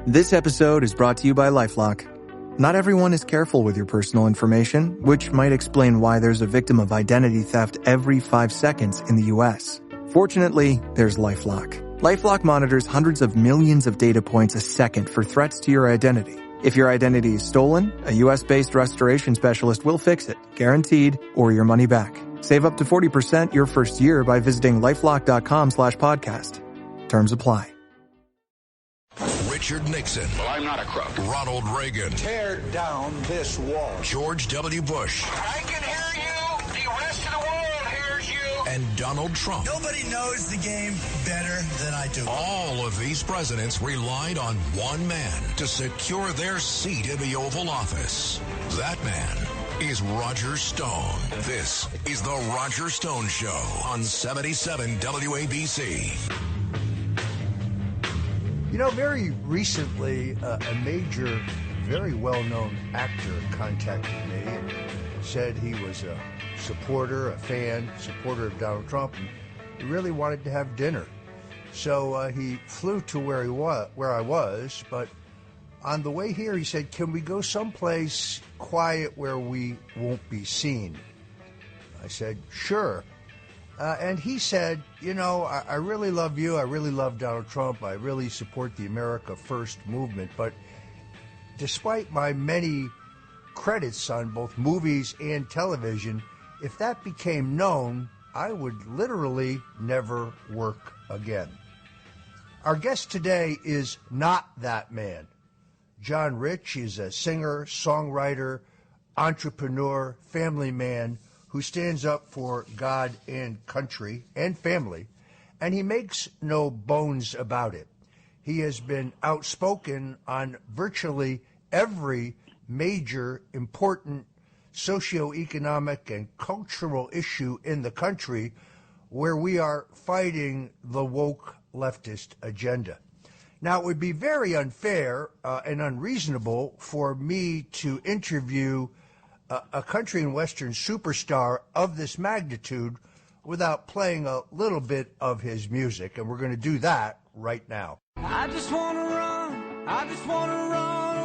This episode is brought to you by LifeLock. Not everyone is careful with your personal information, which might explain why there's a victim of identity theft every 5 seconds in the U.S. Fortunately, there's LifeLock. LifeLock monitors hundreds of millions of data points a second for threats to your identity. If your identity is stolen, a U.S.-based restoration specialist will fix it, guaranteed, or your money back. Save up to 40% your first year by visiting LifeLock.com/podcast. Terms apply. Richard Nixon. Well, I'm not a crook. Ronald Reagan. Tear down this wall. George W. Bush. I can hear you. The rest of the world hears you. And Donald Trump. Nobody knows the game better than I do. All of these presidents relied on one man to secure their seat in the Oval Office. That man is Roger Stone. This is the Roger Stone Show on 77 WABC. You know, very recently, a major, very well-known actor contacted me and said he was a supporter, a fan, supporter of Donald Trump, and he really wanted to have dinner. So he flew to where I was, but on the way here, he said, "Can we go someplace quiet where we won't be seen?" I said, "Sure." And he said, "You know, I really love you. I really love Donald Trump. I really support the America First movement. But despite my many credits on both movies and television, if that became known, I would literally never work again." Our guest today is not that man. John Rich is a singer, songwriter, entrepreneur, family man who stands up for God and country and family, and he makes no bones about it. He has been outspoken on virtually every major, important socioeconomic and cultural issue in the country where we are fighting the woke leftist agenda. Now, it would be very unfair and unreasonable for me to interview a country and western superstar of this magnitude without playing a little bit of his music, and we're going to do that right now. I just want to run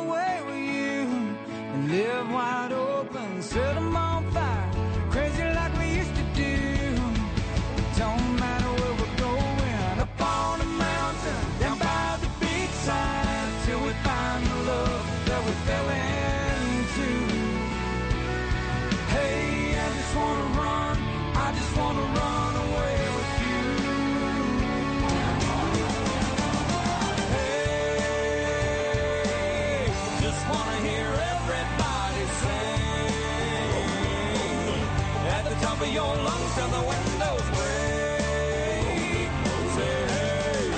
away with you and live wide open, set 'em on fire, crazy like we used to do. It don't matter where we're going, up on the mountain, down by the beachside, till we find the love that we fell into. Hey, I just want to run away with you. Hey, just want to hear everybody sing at the top of your lungs till the windows break. Say hey,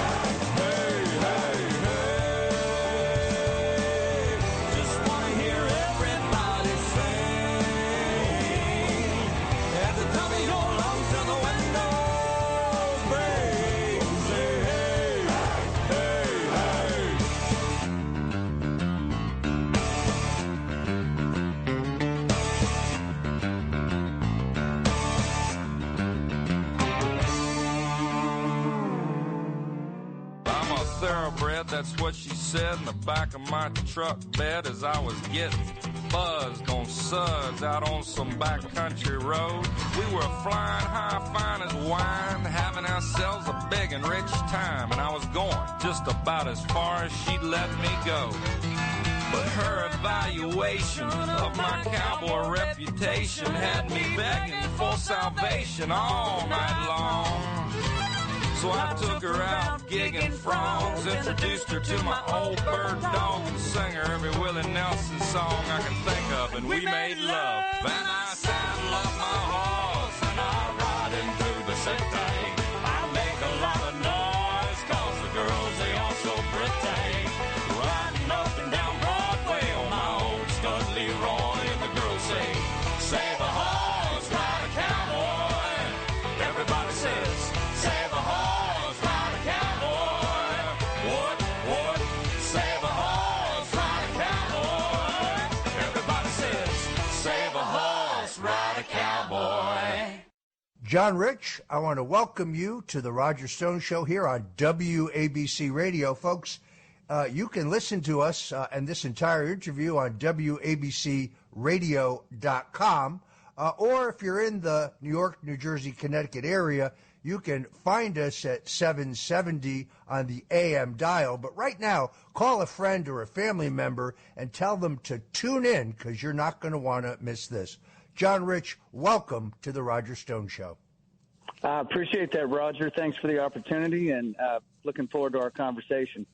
hey, hey, hey. Just want to hear everybody sing at the top of your lungs till the windows break. Say hey, hey, hey. I'm a thoroughbred, that's what she said in the back of my truck bed as I was getting buzzed on suds out on some backcountry road. We were flying high, fine as wine, having ourselves a big and rich time, and I was going just about as far as she'd let me go. But her evaluation of my cowboy reputation had me begging for salvation all night long. So I took her out gigging frogs, introduced her to my old bird dog, and sang her every Willie Nelson song I can think of, and we made love. Then I saddle up my horse and I ride him through the city. I make a lot of noise 'cause the girls, they all so pretty. Riding up and down Broadway on my old stud Leroy, and the girls say, "Save a horse, ride a cowboy." Everybody says, "Save a horse, ride a cowboy." What? Save a horse, ride a cowboy. Everybody says, "Save a horse, ride a cowboy." John Rich, I want to welcome you to the Roger Stone Show here on WABC Radio. Folks, You can listen to us and this entire interview on WABCRadio.com. Or if you're in the New York, New Jersey, Connecticut area, you can find us at 770 on the AM dial. But right now, call a friend or a family member and tell them to tune in because you're not going to want to miss this. John Rich, welcome to the Roger Stone Show. I appreciate that, Roger. Thanks for the opportunity, and looking forward to our conversation.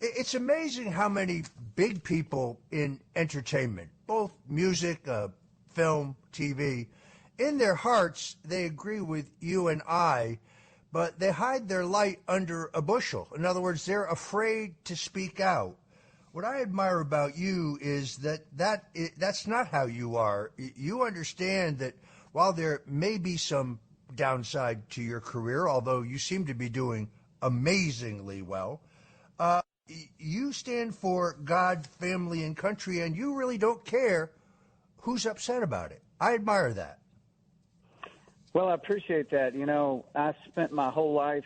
It's amazing how many big people in entertainment, both music, film, TV, in their hearts, they agree with you and I, but they hide their light under a bushel. In other words, they're afraid to speak out. What I admire about you is that's not how you are. You understand that while there may be some downside to your career, although you seem to be doing amazingly well, you stand for God, family, and country, and you really don't care who's upset about it. I admire that. Well, I appreciate that. You know, I spent my whole life,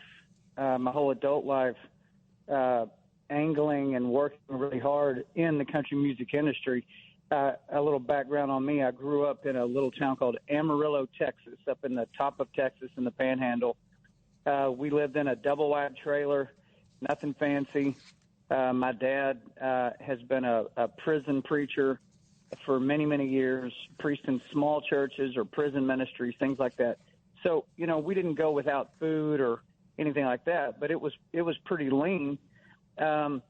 my whole adult life, angling and working really hard in the country music industry. A little background on me. I grew up in a little town called Amarillo, Texas, up in the top of Texas in the Panhandle. We lived in a double-wide trailer, nothing fancy. My dad has been a prison preacher for many, many years, priest in small churches or prison ministries, things like that. So, you know, we didn't go without food or anything like that, but it was pretty lean. And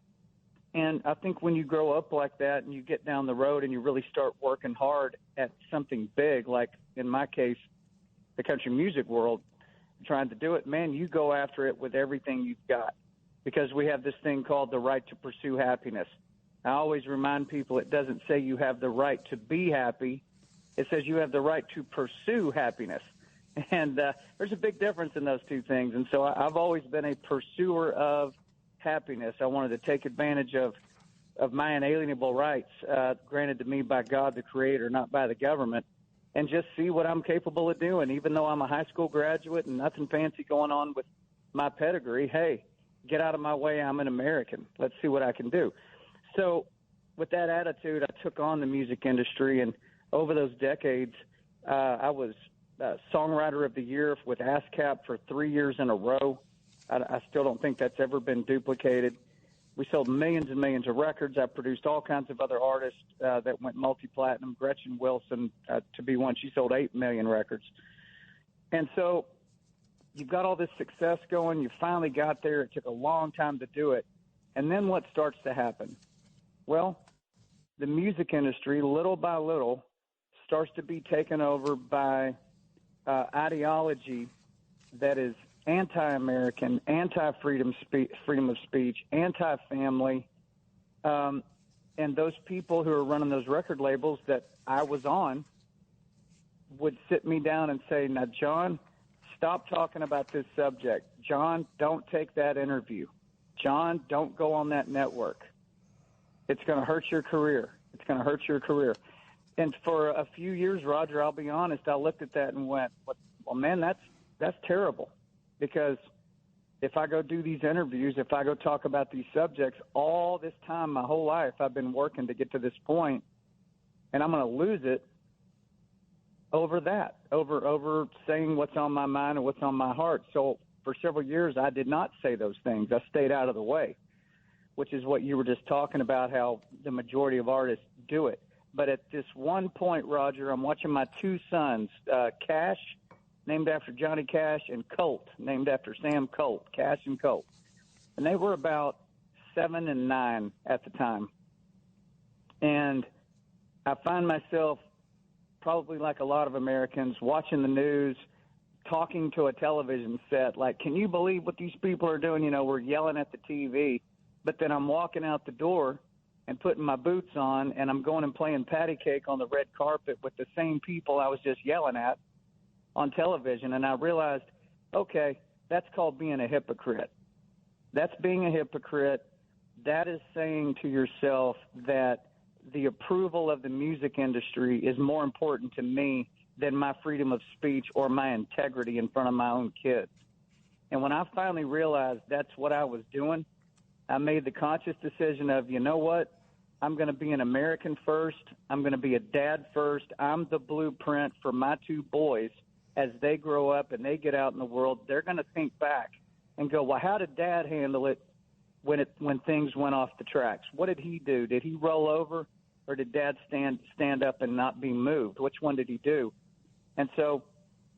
I think when you grow up like that and you get down the road and you really start working hard at something big, like in my case, the country music world, trying to do it, man, you go after it with everything you've got, because we have this thing called the right to pursue happiness. I always remind people it doesn't say you have the right to be happy. It says you have the right to pursue happiness. And there's a big difference in those two things. And so I've always been a pursuer of happiness. I wanted to take advantage of my inalienable rights granted to me by God, the Creator, not by the government, and just see what I'm capable of doing. Even though I'm a high school graduate and nothing fancy going on with my pedigree, hey, get out of my way. I'm an American. Let's see what I can do. So with that attitude, I took on the music industry, and over those decades, I was Songwriter of the Year with ASCAP for 3 years in a row. I still don't think that's ever been duplicated. We sold millions and millions of records. I produced all kinds of other artists that went multi-platinum. Gretchen Wilson, to be one, she sold 8 million records. And so you've got all this success going. You finally got there. It took a long time to do it. And then what starts to happen? Well, the music industry, little by little, starts to be taken over by ideology that is anti-American, anti-freedom of speech, anti-family. And those people who are running those record labels that I was on would sit me down and say, now, John, stop talking about this subject. John, don't take that interview. John, don't go on that network. It's going to hurt your career. It's going to hurt your career. And for a few years, Roger, I'll be honest, I looked at that and went, well, man, that's terrible. Because if I go do these interviews, if I go talk about these subjects, all this time, my whole life, I've been working to get to this point, and I'm going to lose it over that, over saying what's on my mind and what's on my heart. So for several years, I did not say those things. I stayed out of the way, which is what you were just talking about, how the majority of artists do it. But at this one point, Roger, I'm watching my two sons, Cash, named after Johnny Cash, and Colt, named after Sam Colt, Cash and Colt. And they were about 7 and 9 at the time. And I find myself, probably like a lot of Americans, watching the news, talking to a television set, like, can you believe what these people are doing? You know, we're yelling at the TV, but then I'm walking out the door and putting my boots on, and I'm going and playing patty cake on the red carpet with the same people I was just yelling at on television. And I realized, okay, that's called being a hypocrite. That's being a hypocrite. That is saying to yourself that the approval of the music industry is more important to me than my freedom of speech or my integrity in front of my own kids. And when I finally realized that's what I was doing, I made the conscious decision of, you know what? I'm going to be an American first. I'm going to be a dad first. I'm the blueprint for my two boys as they grow up and they get out in the world. They're going to think back and go, well, how did Dad handle it when things went off the tracks? What did he do? Did he roll over, or did Dad stand up and not be moved? Which one did he do? And so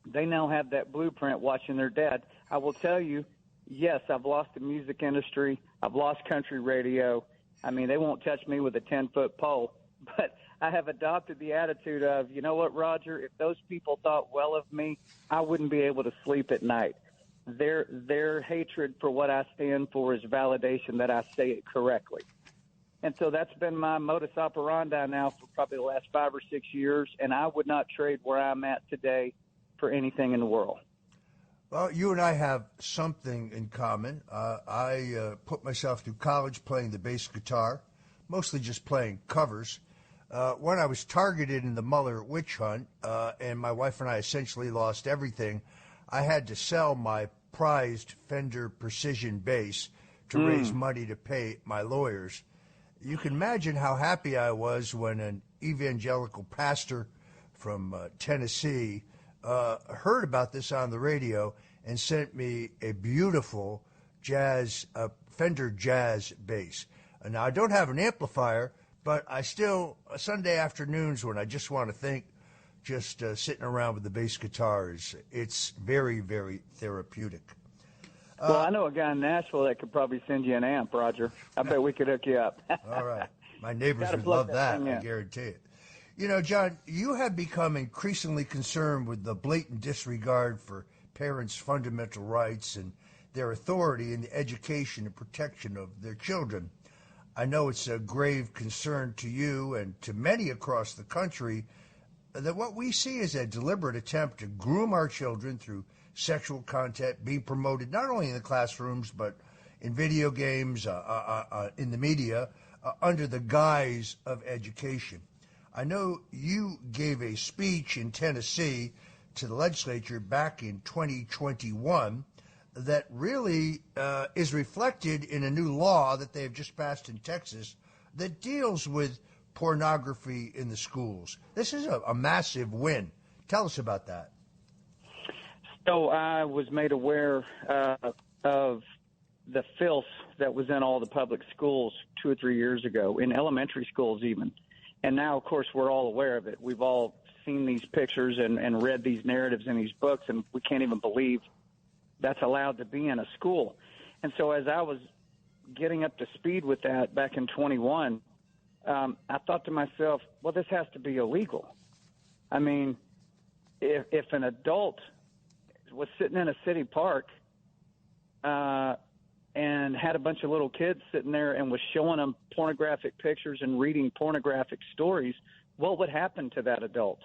they now have that blueprint watching their dad. I will tell you, yes, I've lost the music industry. I've lost country radio. I mean, they won't touch me with a 10-foot pole. But I have adopted the attitude of, you know what, Roger, if those people thought well of me, I wouldn't be able to sleep at night. Their hatred for what I stand for is validation that I say it correctly. And so that's been my modus operandi now for probably the last 5 or 6 years, and I would not trade where I'm at today for anything in the world. Well, you and I have something in common. I put myself through college playing the bass guitar, mostly just playing covers. When I was targeted in the Mueller witch hunt, and my wife and I essentially lost everything, I had to sell my prized Fender Precision bass to raise money to pay my lawyers. You can imagine how happy I was when an evangelical pastor from Tennessee heard about this on the radio and sent me a beautiful Fender Jazz bass. Now, I don't have an amplifier, but I still, Sunday afternoons when I just want to think, just sitting around with the bass guitars, it's very, very therapeutic. Well, I know a guy in Nashville that could probably send you an amp, Roger. I bet we could hook you up. All right. My neighbors would love that, I guarantee it. You know, John, you have become increasingly concerned with the blatant disregard for parents' fundamental rights and their authority in the education and protection of their children. I know it's a grave concern to you and to many across the country that what we see is a deliberate attempt to groom our children through sexual content being promoted not only in the classrooms but in video games, in the media, under the guise of education. I know you gave a speech in Tennessee to the legislature back in 2021 that really is reflected in a new law that they have just passed in Texas that deals with pornography in the schools. This is a massive win. Tell us about that. So I was made aware of the filth that was in all the public schools 2 or 3 years ago, in elementary schools even. And now, of course, we're all aware of it. We've all seen these pictures and read these narratives in these books, and we can't even believe that's allowed to be in a school. And so as I was getting up to speed with that back in 21, I thought to myself, well, this has to be illegal. I mean, if an adult was sitting in a city park and had a bunch of little kids sitting there and was showing them pornographic pictures and reading pornographic stories, what would happen to that adult?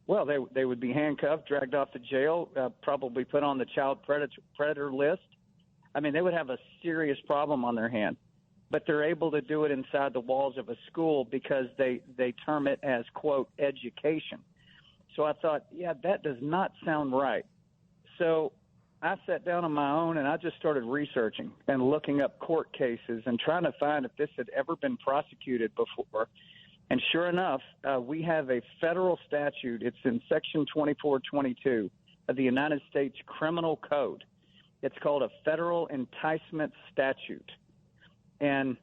Well, they would be handcuffed, dragged off to jail, probably put on the child predator list. I mean, they would have a serious problem on their hand. But they're able to do it inside the walls of a school because they term it as, quote, education. So I thought, yeah, that does not sound right. So I sat down on my own and I just started researching and looking up court cases and trying to find if this had ever been prosecuted before. And sure enough, we have a federal statute. It's in Section 2422 of the United States Criminal Code. It's called a federal enticement statute. And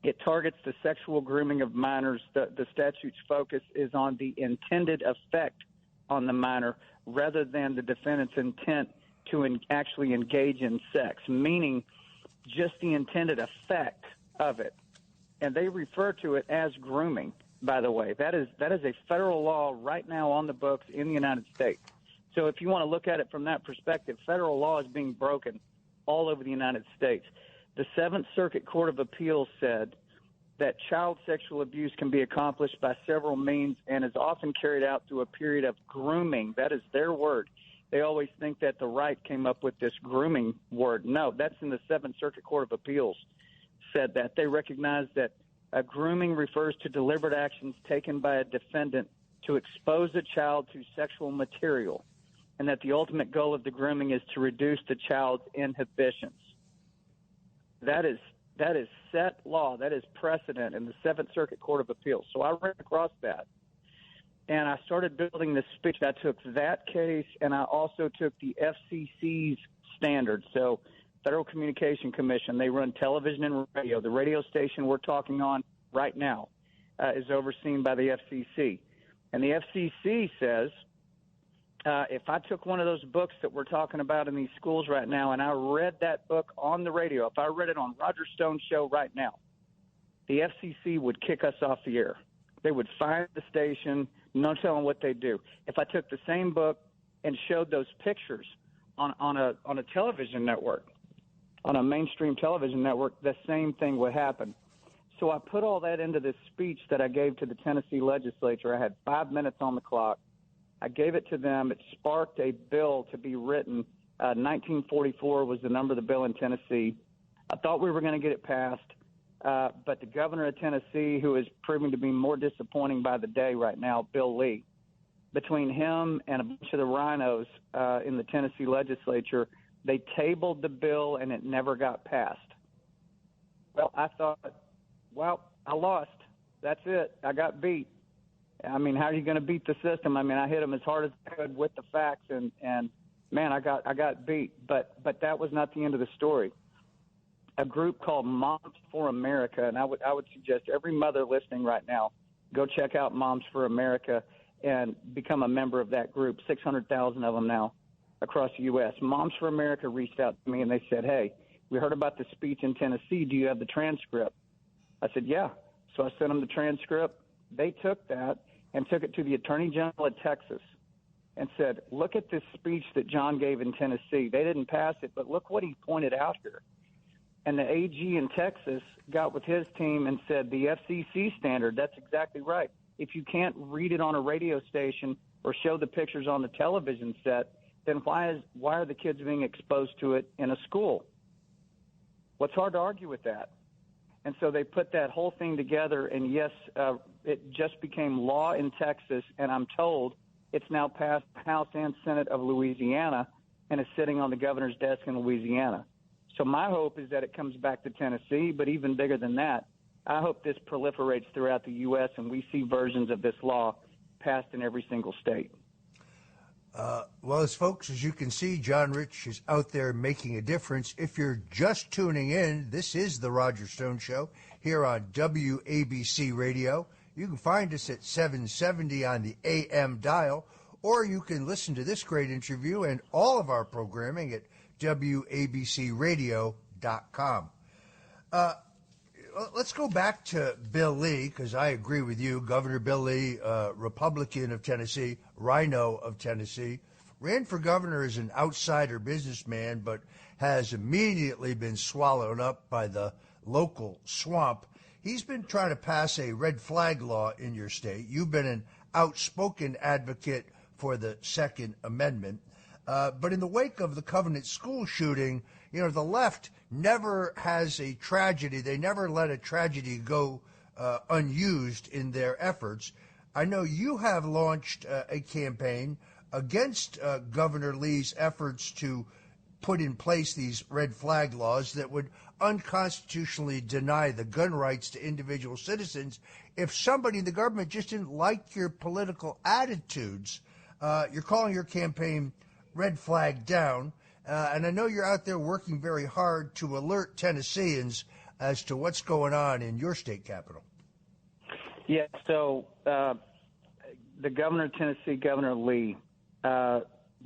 it targets the sexual grooming of minors. The statute's focus is on the intended effect on the minor rather than the defendant's intent to actually engage in sex, meaning just the intended effect of it. And they refer to it as grooming, by the way. That is a federal law right now on the books in the United States. So if you want to look at it from that perspective, federal law is being broken all over the United States. The Seventh Circuit Court of Appeals said that child sexual abuse can be accomplished by several means and is often carried out through a period of grooming. That is their word. They always think that the right came up with this grooming word. No, that's in the Seventh Circuit Court of Appeals said that. They recognize that grooming refers to deliberate actions taken by a defendant to expose a child to sexual material, and that the ultimate goal of the grooming is to reduce the child's inhibitions. That is That is set law. That is precedent in the Seventh Circuit Court of Appeals. So I ran across that, and I started building this speech. I took that case, and I also took the FCC's standards. So Federal Communication Commission, they run television and radio. The radio station we're talking on right now is overseen by the FCC. And the FCC says if I took one of those books that we're talking about in these schools right now and I read that book on the radio, if I read it on Roger Stone's show right now, the FCC would kick us off the air. They would fire the station, no telling what they'd do. If I took the same book and showed those pictures on a television network, on a mainstream television network, the same thing would happen. So I put all that into this speech that I gave to the Tennessee legislature. I had 5 minutes on the clock. I gave it to them. It sparked a bill to be written. 1944 was the number of the bill in Tennessee. I thought we were going to get it passed, but the governor of Tennessee, who is proving to be more disappointing by the day right now, Bill Lee, between him and a bunch of the rhinos in the Tennessee legislature, they tabled the bill and it never got passed. Well, I thought, well, I lost. That's it. I got beat. I mean, how are you going to beat the system? I mean, I hit them as hard as I could with the facts, and man, I got beat. But that was not the end of the story. A group called Moms for America, and I would suggest every mother listening right now, go check out Moms for America and become a member of that group. 600,000 of them now across the U.S. Moms for America reached out to me and they said, hey, we heard about the speech in Tennessee. Do you have the transcript? I said, yeah. So I sent them the transcript. They took that and took it to the Attorney General of Texas and said, look at this speech that John gave in Tennessee. They didn't pass it, but look what he pointed out here. And the AG in Texas got with his team and said, the FCC standard, that's exactly right. If you can't read it on a radio station or show the pictures on the television set, then why are the kids being exposed to it in a school? What's hard to argue with that? And so they put that whole thing together, and yes, it just became law in Texas, and I'm told it's now passed the House and Senate of Louisiana and is sitting on the governor's desk in Louisiana. So my hope is that it comes back to Tennessee, but even bigger than that, I hope this proliferates throughout the U.S. and we see versions of this law passed in every single state. Well, as folks, as you can see, John Rich is out there making a difference. If you're just tuning in, this is the Roger Stone Show here on WABC Radio. You can find us at 770 on the AM dial, or you can listen to this great interview and all of our programming at WABCRadio.com. Let's go back to Bill Lee, because I agree with you. Governor Bill Lee, Republican of Tennessee, Rhino of Tennessee, ran for governor as an outsider businessman, but has immediately been swallowed up by the local swamp. He's been trying to pass a red flag law in your state. You've been an outspoken advocate for the Second Amendment. But in the wake of the Covenant school shooting, the left never has a tragedy. They never let a tragedy go unused in their efforts. I know you have launched a campaign against Governor Lee's efforts to put in place these red flag laws that would unconstitutionally deny the gun rights to individual citizens. If somebody in the government just didn't like your political attitudes, you're calling your campaign Red Flag Down. And I know you're out there working very hard to alert Tennesseans as to what's going on in your state capital. Yeah, so the governor of Tennessee, Governor Lee,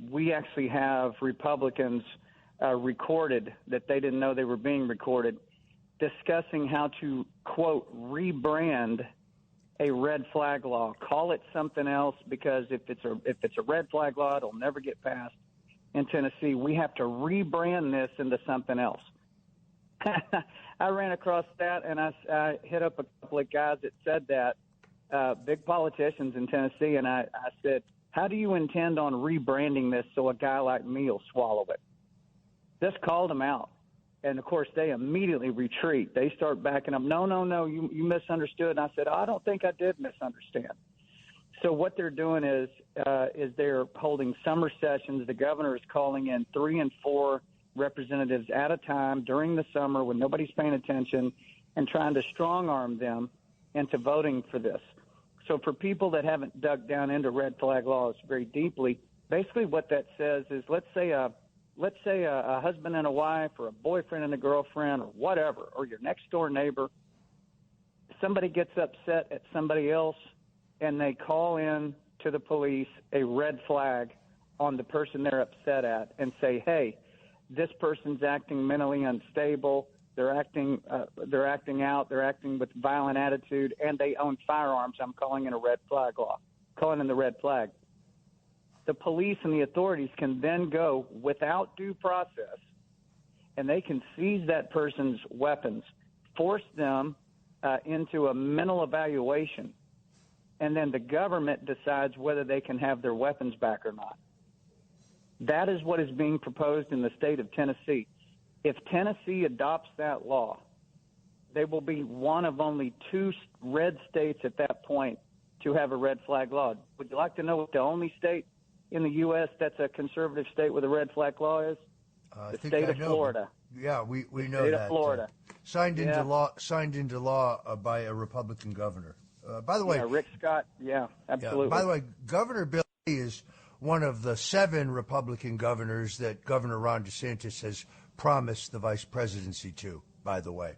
we actually have Republicans recorded that they didn't know they were being recorded, discussing how to, quote, rebrand a red flag law. Call it something else, because if it's a red flag law, it'll never get passed in Tennessee. We have to rebrand this into something else. I ran across that, and I hit up a couple of guys that said that, big politicians in Tennessee, and I said, how do you intend on rebranding this so a guy like me will swallow it? Just called them out. And, of course, they immediately retreat. They start backing up. No, you misunderstood. And I said, I don't think I did misunderstand. So what they're doing is they're holding summer sessions. The governor is calling in 3 and 4 representatives at a time during the summer when nobody's paying attention and trying to strong-arm them into voting for this. So for people that haven't dug down into red flag laws very deeply, basically what that says is let's say a husband and a wife or a boyfriend and a girlfriend or whatever, or your next-door neighbor, somebody gets upset at somebody else and they call in to the police a red flag on the person they're upset at and say, hey, this person's acting mentally unstable, they're acting out, they're acting with violent attitude, and they own firearms. I'm calling in a red flag law, calling in the red flag. The police and the authorities can then go without due process, and they can seize that person's weapons, force them into a mental evaluation, and then the government decides whether they can have their weapons back or not. That is what is being proposed in the state of Tennessee. If Tennessee adopts that law, they will be one of only 2 red states at that point to have a red flag law. Would you like to know what the only state in the U.S. that's a conservative state with a red flag law is? The state of Florida. Yeah, we know state that. Of Florida. Signed into law by a Republican governor. By the way, Rick Scott. Yeah, absolutely. Yeah, by the way, Governor Bill Lee is one of the 7 Republican governors that Governor Ron DeSantis has promised the vice presidency to, by the way.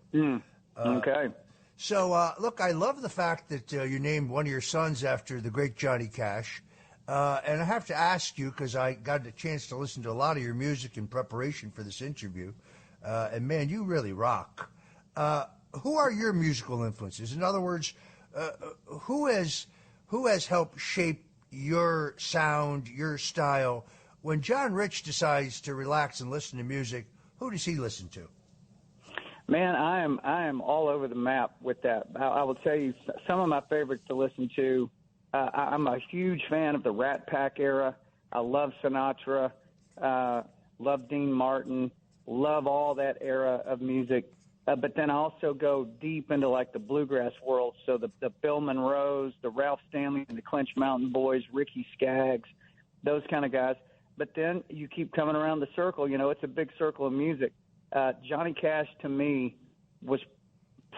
Okay. So, look, I love the fact that you named one of your sons after the great Johnny Cash. And I have to ask you, because I got a chance to listen to a lot of your music in preparation for this interview, and, man, you really rock. Who are your musical influences? In other words, who has helped shape your sound, your style? When John Rich decides to relax and listen to music, who does he listen to? Man, I am all over the map with that. I will tell you some of my favorites to listen to. I'm a huge fan of the Rat Pack era. I love Sinatra, love Dean Martin, love all that era of music. But then I also go deep into like the bluegrass world. So the Bill Monroes, the Ralph Stanley and the Clinch Mountain Boys, Ricky Skaggs, those kind of guys. But then you keep coming around the circle. You know, it's a big circle of music. Johnny Cash, to me, was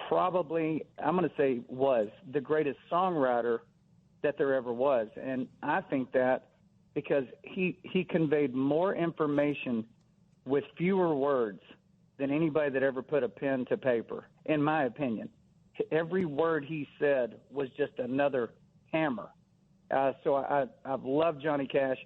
probably, I'm going to say was, the greatest songwriter that there ever was. And I think that because he conveyed more information with fewer words than anybody that ever put a pen to paper, in my opinion. Every word he said was just another hammer. So I've loved Johnny Cash.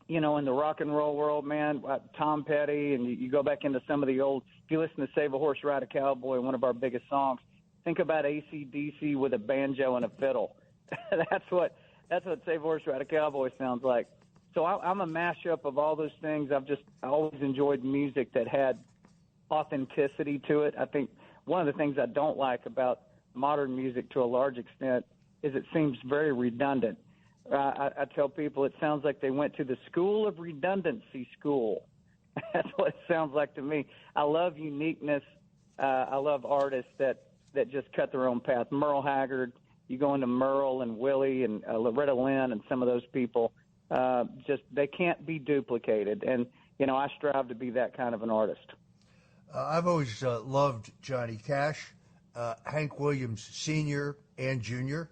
You know, in the rock and roll world, man, Tom Petty, and you go back into some of the old, if you listen to Save a Horse, Ride a Cowboy, one of our biggest songs, think about AC/DC with a banjo and a fiddle. That's what Save a Horse, Ride a Cowboy sounds like. So I'm a mashup of all those things. I always enjoyed music that had authenticity to it. I think one of the things I don't like about modern music to a large extent is it seems very redundant. I tell people it sounds like they went to the school of redundancy school. That's what it sounds like to me. I love uniqueness. I love artists that just cut their own path. Merle Haggard, you go into Merle and Willie and Loretta Lynn and some of those people, just they can't be duplicated. And, you know, I strive to be that kind of an artist. I've always loved Johnny Cash, Hank Williams Sr. and Jr.,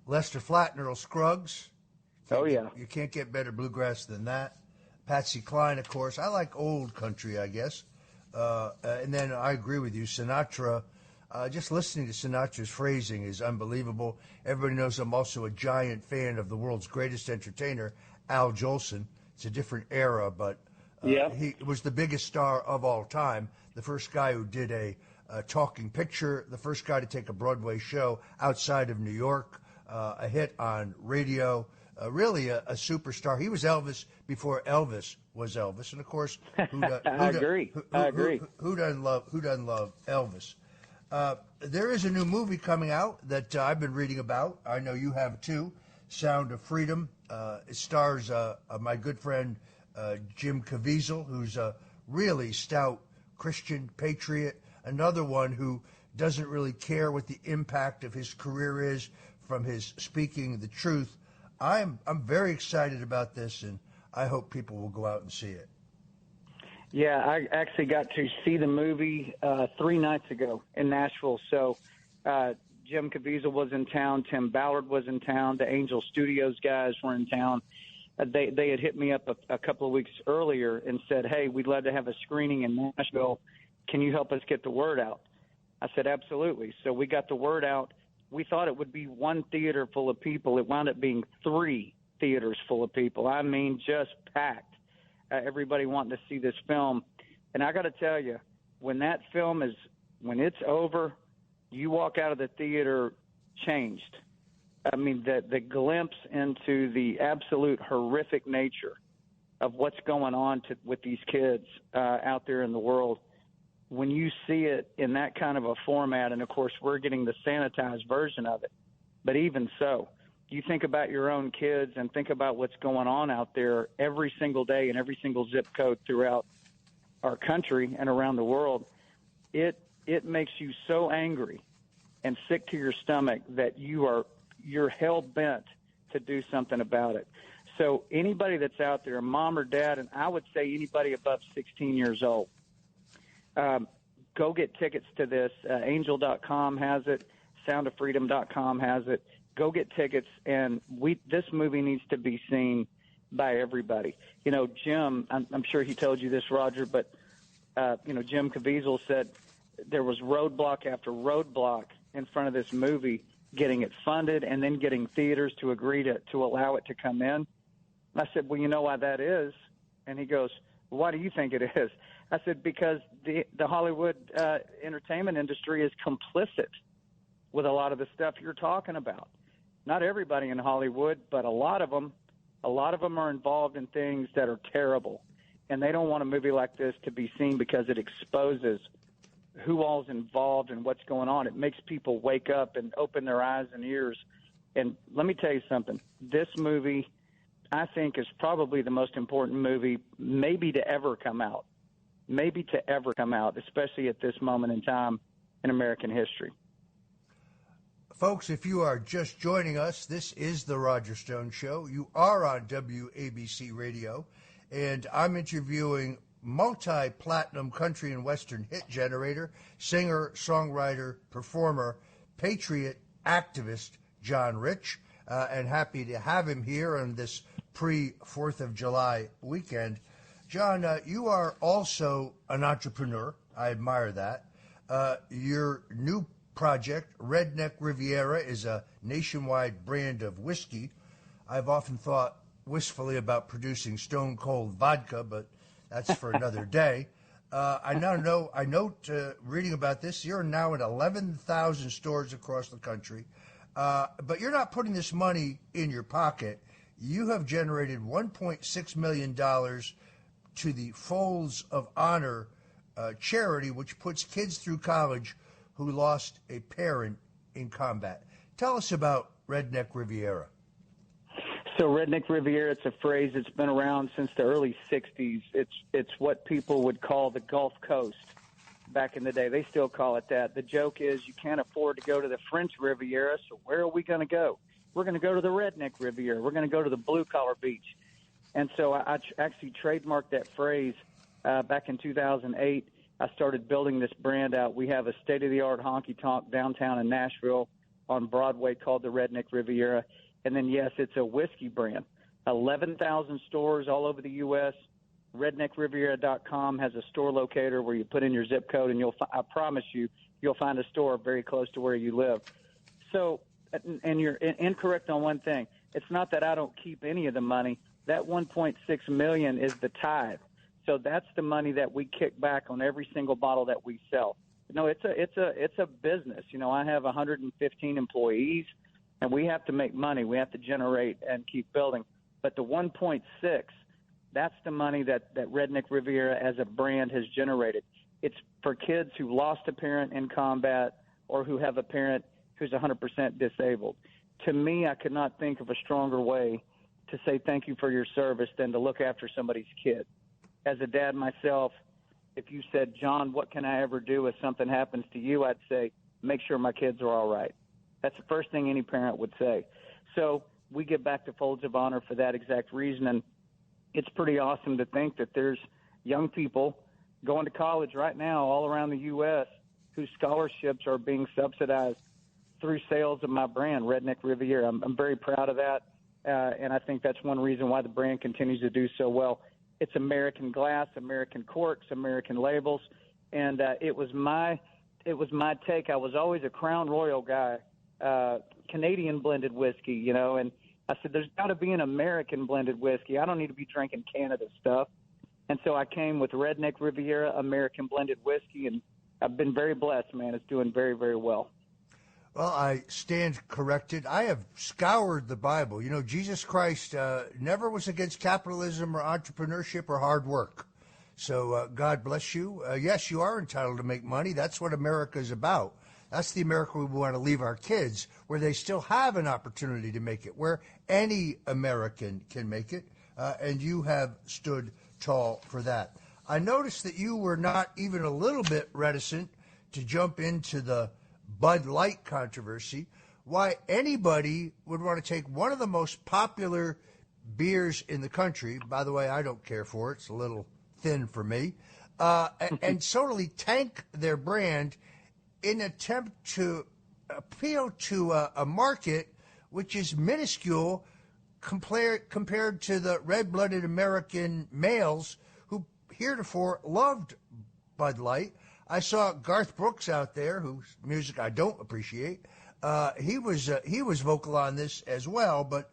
Lester Flatt and Earl Scruggs. You can't get better bluegrass than that. Patsy Cline, of course. I like old country, I guess. And then I agree with you, Sinatra. Just listening to Sinatra's phrasing is unbelievable. Everybody knows I'm also a giant fan of the world's greatest entertainer, Al Jolson. It's a different era, but he was the biggest star of all time. The first guy who did a talking picture, the first guy to take a Broadway show outside of New York, a hit on radio, really a superstar. He was Elvis before Elvis was Elvis, and of course, I agree. Who doesn't love Elvis? There is a new movie coming out that I've been reading about. I know you have too. Sound of Freedom. It stars my good friend Jim Caviezel, who's a really stout Christian patriot. Another one who doesn't really care what the impact of his career is from his speaking the truth. I'm very excited about this, and I hope people will go out and see it. Yeah, I actually got to see the movie 3 nights ago in Nashville. So Jim Caviezel was in town. Tim Ballard was in town. The Angel Studios guys were in town. They had hit me up a couple of weeks earlier and said, hey, we'd love to have a screening in Nashville. Can you help us get the word out? I said, absolutely. So we got the word out. We thought it would be one theater full of people. It wound up being 3 theaters full of people. I mean, just packed. Everybody wanting to see this film. And I got to tell you, when it's over, you walk out of the theater changed. I mean, the glimpse into the absolute horrific nature of what's going on with these kids out there in the world, when you see it in that kind of a format, and, of course, we're getting the sanitized version of it, but even so, you think about your own kids and think about what's going on out there every single day in every single zip code throughout our country and around the world, it makes you so angry and sick to your stomach that you're hell-bent to do something about it. So anybody that's out there, mom or dad, and I would say anybody above 16 years old, go get tickets to this. Angel.com has it. SoundOfFreedom.com has it. Go get tickets, and this movie needs to be seen by everybody. You know, Jim, I'm sure he told you this, Roger, but, Jim Caviezel said there was roadblock after roadblock in front of this movie, getting it funded and then getting theaters to agree to allow it to come in. And I said, well, you know why that is? And he goes, well, why do you think it is? I said, because the Hollywood entertainment industry is complicit with a lot of the stuff you're talking about. Not everybody in Hollywood, but a lot of them are involved in things that are terrible. And they don't want a movie like this to be seen because it exposes who all's involved and what's going on. It makes people wake up and open their eyes and ears. And let me tell you something. This movie, I think, is probably the most important movie maybe to ever come out. Maybe to ever come out, especially at this moment in time in American history. Folks, if you are just joining us, this is The Roger Stone Show. You are on WABC Radio, and I'm interviewing multi-platinum country and western hit generator, singer, songwriter, performer, patriot, activist, John Rich, and happy to have him here on this pre-4th of July weekend. John, you are also an entrepreneur. I admire that. Your new project, Redneck Riviera, is a nationwide brand of whiskey. I've often thought wistfully about producing Stone Cold vodka, but that's for another day. I note reading about this, you're now in 11,000 stores across the country, but you're not putting this money in your pocket. You have generated $1.6 million to the Folds of Honor charity, which puts kids through college who lost a parent in combat. Tell us about Redneck Riviera. So Redneck Riviera, it's a phrase that's been around since the early 60s. It's what people would call the Gulf Coast back in the day. They still call it that. The joke is you can't afford to go to the French Riviera, so where are we going to go? We're going to go to the Redneck Riviera. We're going to go to the blue-collar beach. And so I actually trademarked that phrase back in 2008. I started building this brand out. We have a state-of-the-art honky-tonk downtown in Nashville on Broadway called the Redneck Riviera. And then, yes, it's a whiskey brand. 11,000 stores all over the U.S. RedneckRiviera.com has a store locator where you put in your zip code, and I promise you'll find a store very close to where you live. So, and you're incorrect on one thing. It's not that I don't keep any of the money. That $1.6 million is the tithe. So that's the money that we kick back on every single bottle that we sell. No, it's a business. You know, I have 115 employees, and we have to make money. We have to generate and keep building. But the 1.6, that's the money that Redneck Riviera as a brand has generated. It's for kids who lost a parent in combat or who have a parent who's 100% disabled. To me, I could not think of a stronger way to say thank you for your service than to look after somebody's kid. As a dad myself, if you said, John, what can I ever do if something happens to you? I'd say, make sure my kids are all right. That's the first thing any parent would say. So we get back to Folds of Honor for that exact reason. And it's pretty awesome to think that there's young people going to college right now all around the U.S. whose scholarships are being subsidized through sales of my brand, Redneck Riviera. I'm very proud of that, and I think that's one reason why the brand continues to do so well. It's American glass, American corks, American labels, and it was my take. I was always a Crown Royal guy, Canadian blended whiskey, and I said, there's got to be an American blended whiskey. I don't need to be drinking Canada stuff. And so I came with Redneck Riviera American blended whiskey, and I've been very blessed, man. It's doing very, very well. Well, I stand corrected. I have scoured the Bible. Jesus Christ never was against capitalism or entrepreneurship or hard work. So God bless you. Yes, you are entitled to make money. That's what America is about. That's the America we want to leave our kids, where they still have an opportunity to make it, where any American can make it, and you have stood tall for that. I noticed that you were not even a little bit reticent to jump into the Bud Light controversy. Why anybody would want to take one of the most popular beers in the country, by the way, I don't care for it, it's a little thin for me, and totally tank their brand in an attempt to appeal to a market which is minuscule compared to the red-blooded American males who heretofore loved Bud Light. I saw Garth Brooks out there, whose music I don't appreciate. He was vocal on this as well, but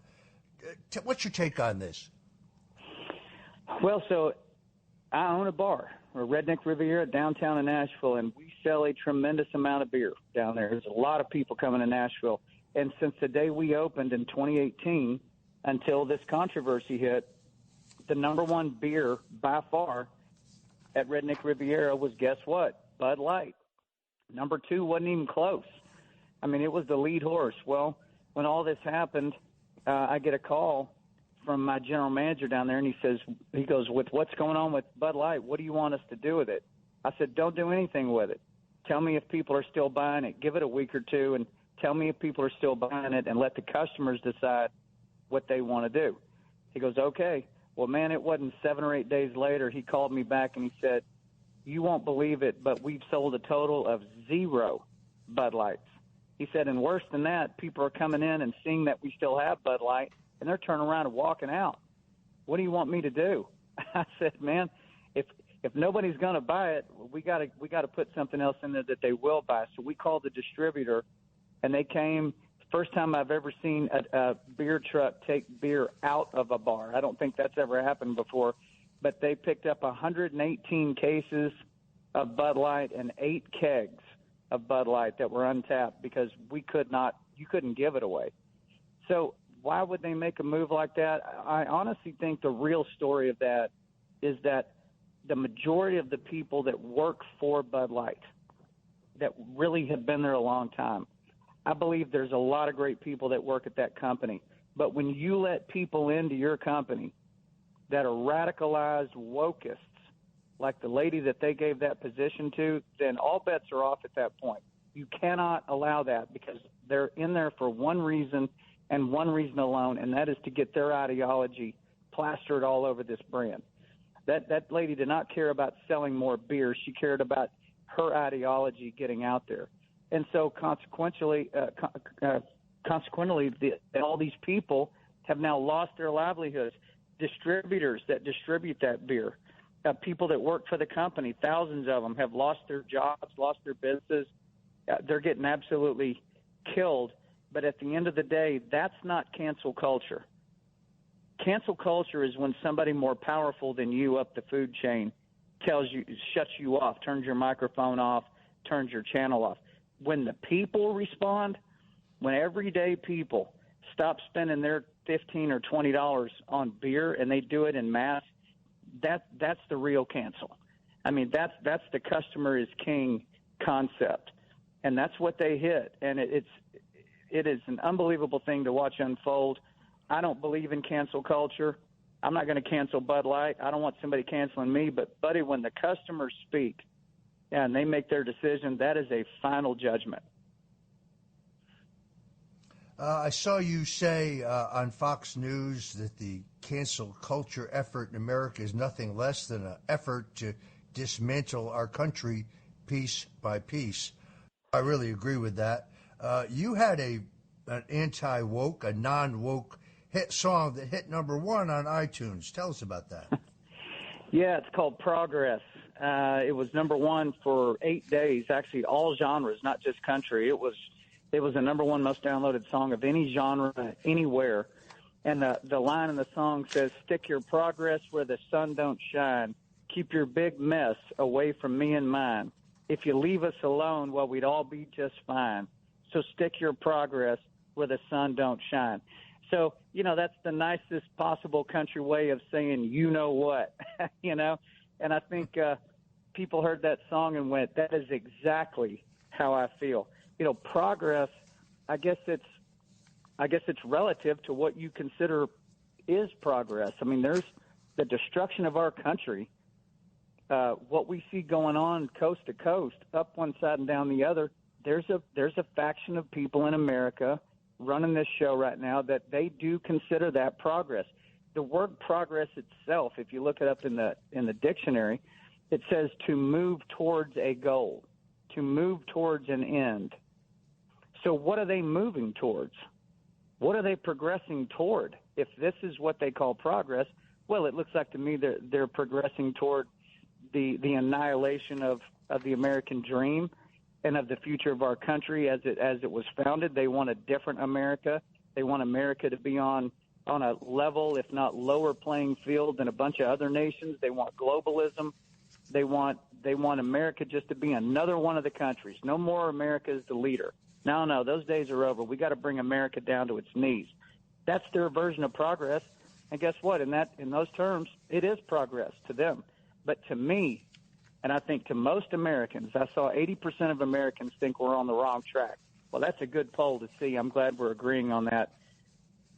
what's your take on this? Well, so I own a bar, Redneck Riviera, downtown in Nashville, and we sell a tremendous amount of beer down there. There's a lot of people coming to Nashville. And since the day we opened in 2018 until this controversy hit, the number one beer by far at Redneck Riviera was, guess what? Bud Light. Number two wasn't even close. I mean, it was the lead horse. Well, when all this happened, I get a call from my general manager down there, and he goes, with what's going on with Bud Light, what do you want us to do with it? I said, don't do anything with it. Tell me if people are still buying it. Give it a week or two and tell me if people are still buying it, and let the customers decide what they want to do. He goes, okay. Well, man, it wasn't 7 or 8 days later. He called me back and he said, you won't believe it, but we've sold a total of 0 Bud Lights. He said, and worse than that, people are coming in and seeing that we still have Bud Light, and they're turning around and walking out. What do you want me to do? I said, man, if nobody's going to buy it, we got to put something else in there that they will buy. So we called the distributor, and they came. First time I've ever seen a beer truck take beer out of a bar. I don't think that's ever happened before. But they picked up 118 cases of Bud Light and 8 kegs of Bud Light that were untapped because you couldn't give it away. So why would they make a move like that? I honestly think the real story of that is that the majority of the people that work for Bud Light that really have been there a long time, I believe there's a lot of great people that work at that company. But when you let people into your company that are radicalized wokists, like the lady that they gave that position to, then all bets are off at that point. You cannot allow that because they're in there for one reason and one reason alone, and that is to get their ideology plastered all over this brand. That lady did not care about selling more beer. She cared about her ideology getting out there. And so consequently, all these people have now lost their livelihoods. Distributors that distribute that beer, people that work for the company, thousands of them have lost their jobs, lost their businesses. They're getting absolutely killed. But at the end of the day, that's not cancel culture. Cancel culture is when somebody more powerful than you up the food chain shuts you off, turns your microphone off, turns your channel off. When the people respond, when everyday people stop spending their $15 or $20 on beer and they do it in mass, that's the real cancel. I mean, that's the customer is king concept, and that's what they hit. And it is an unbelievable thing to watch unfold. I don't believe in cancel culture. I'm not going to cancel Bud Light. I don't want somebody canceling me. But, buddy, when the customers speak and they make their decision, that is a final judgment. I saw you say on Fox News that the cancel culture effort in America is nothing less than an effort to dismantle our country piece by piece. I really agree with that. You had an anti-woke, a non-woke hit song that hit number 1 on iTunes. Tell us about that. Yeah, it's called Progress. It was number 1 for 8 days, actually all genres, not just country. It was the number 1 most downloaded song of any genre, anywhere. And the line in the song says, "Stick your progress where the sun don't shine. Keep your big mess away from me and mine. If you leave us alone, well, we'd all be just fine. So stick your progress where the sun don't shine." So, that's the nicest possible country way of saying, you know what, And I think people heard that song and went, that is exactly how I feel. Progress, I guess it's relative to what you consider is progress. I mean, there's the destruction of our country. What we see going on coast to coast, up one side and down the other, there's a faction of people in America running this show right now that they do consider that progress. The word progress itself, if you look it up in the dictionary, it says to move towards a goal, to move towards an end. So what are they moving towards? What are they progressing toward? If this is what they call progress, well, it looks like to me they're progressing toward the annihilation of the American dream and of the future of our country as it was founded. They want a different America. They want America to be on a level, if not lower playing field than a bunch of other nations. They want globalism. They want America just to be another one of the countries. No more America as the leader. No, those days are over. We got to bring America down to its knees. That's their version of progress. And guess what? In those terms, it is progress to them. But to me, and I think to most Americans, I saw 80% of Americans think we're on the wrong track. Well, that's a good poll to see. I'm glad we're agreeing on that.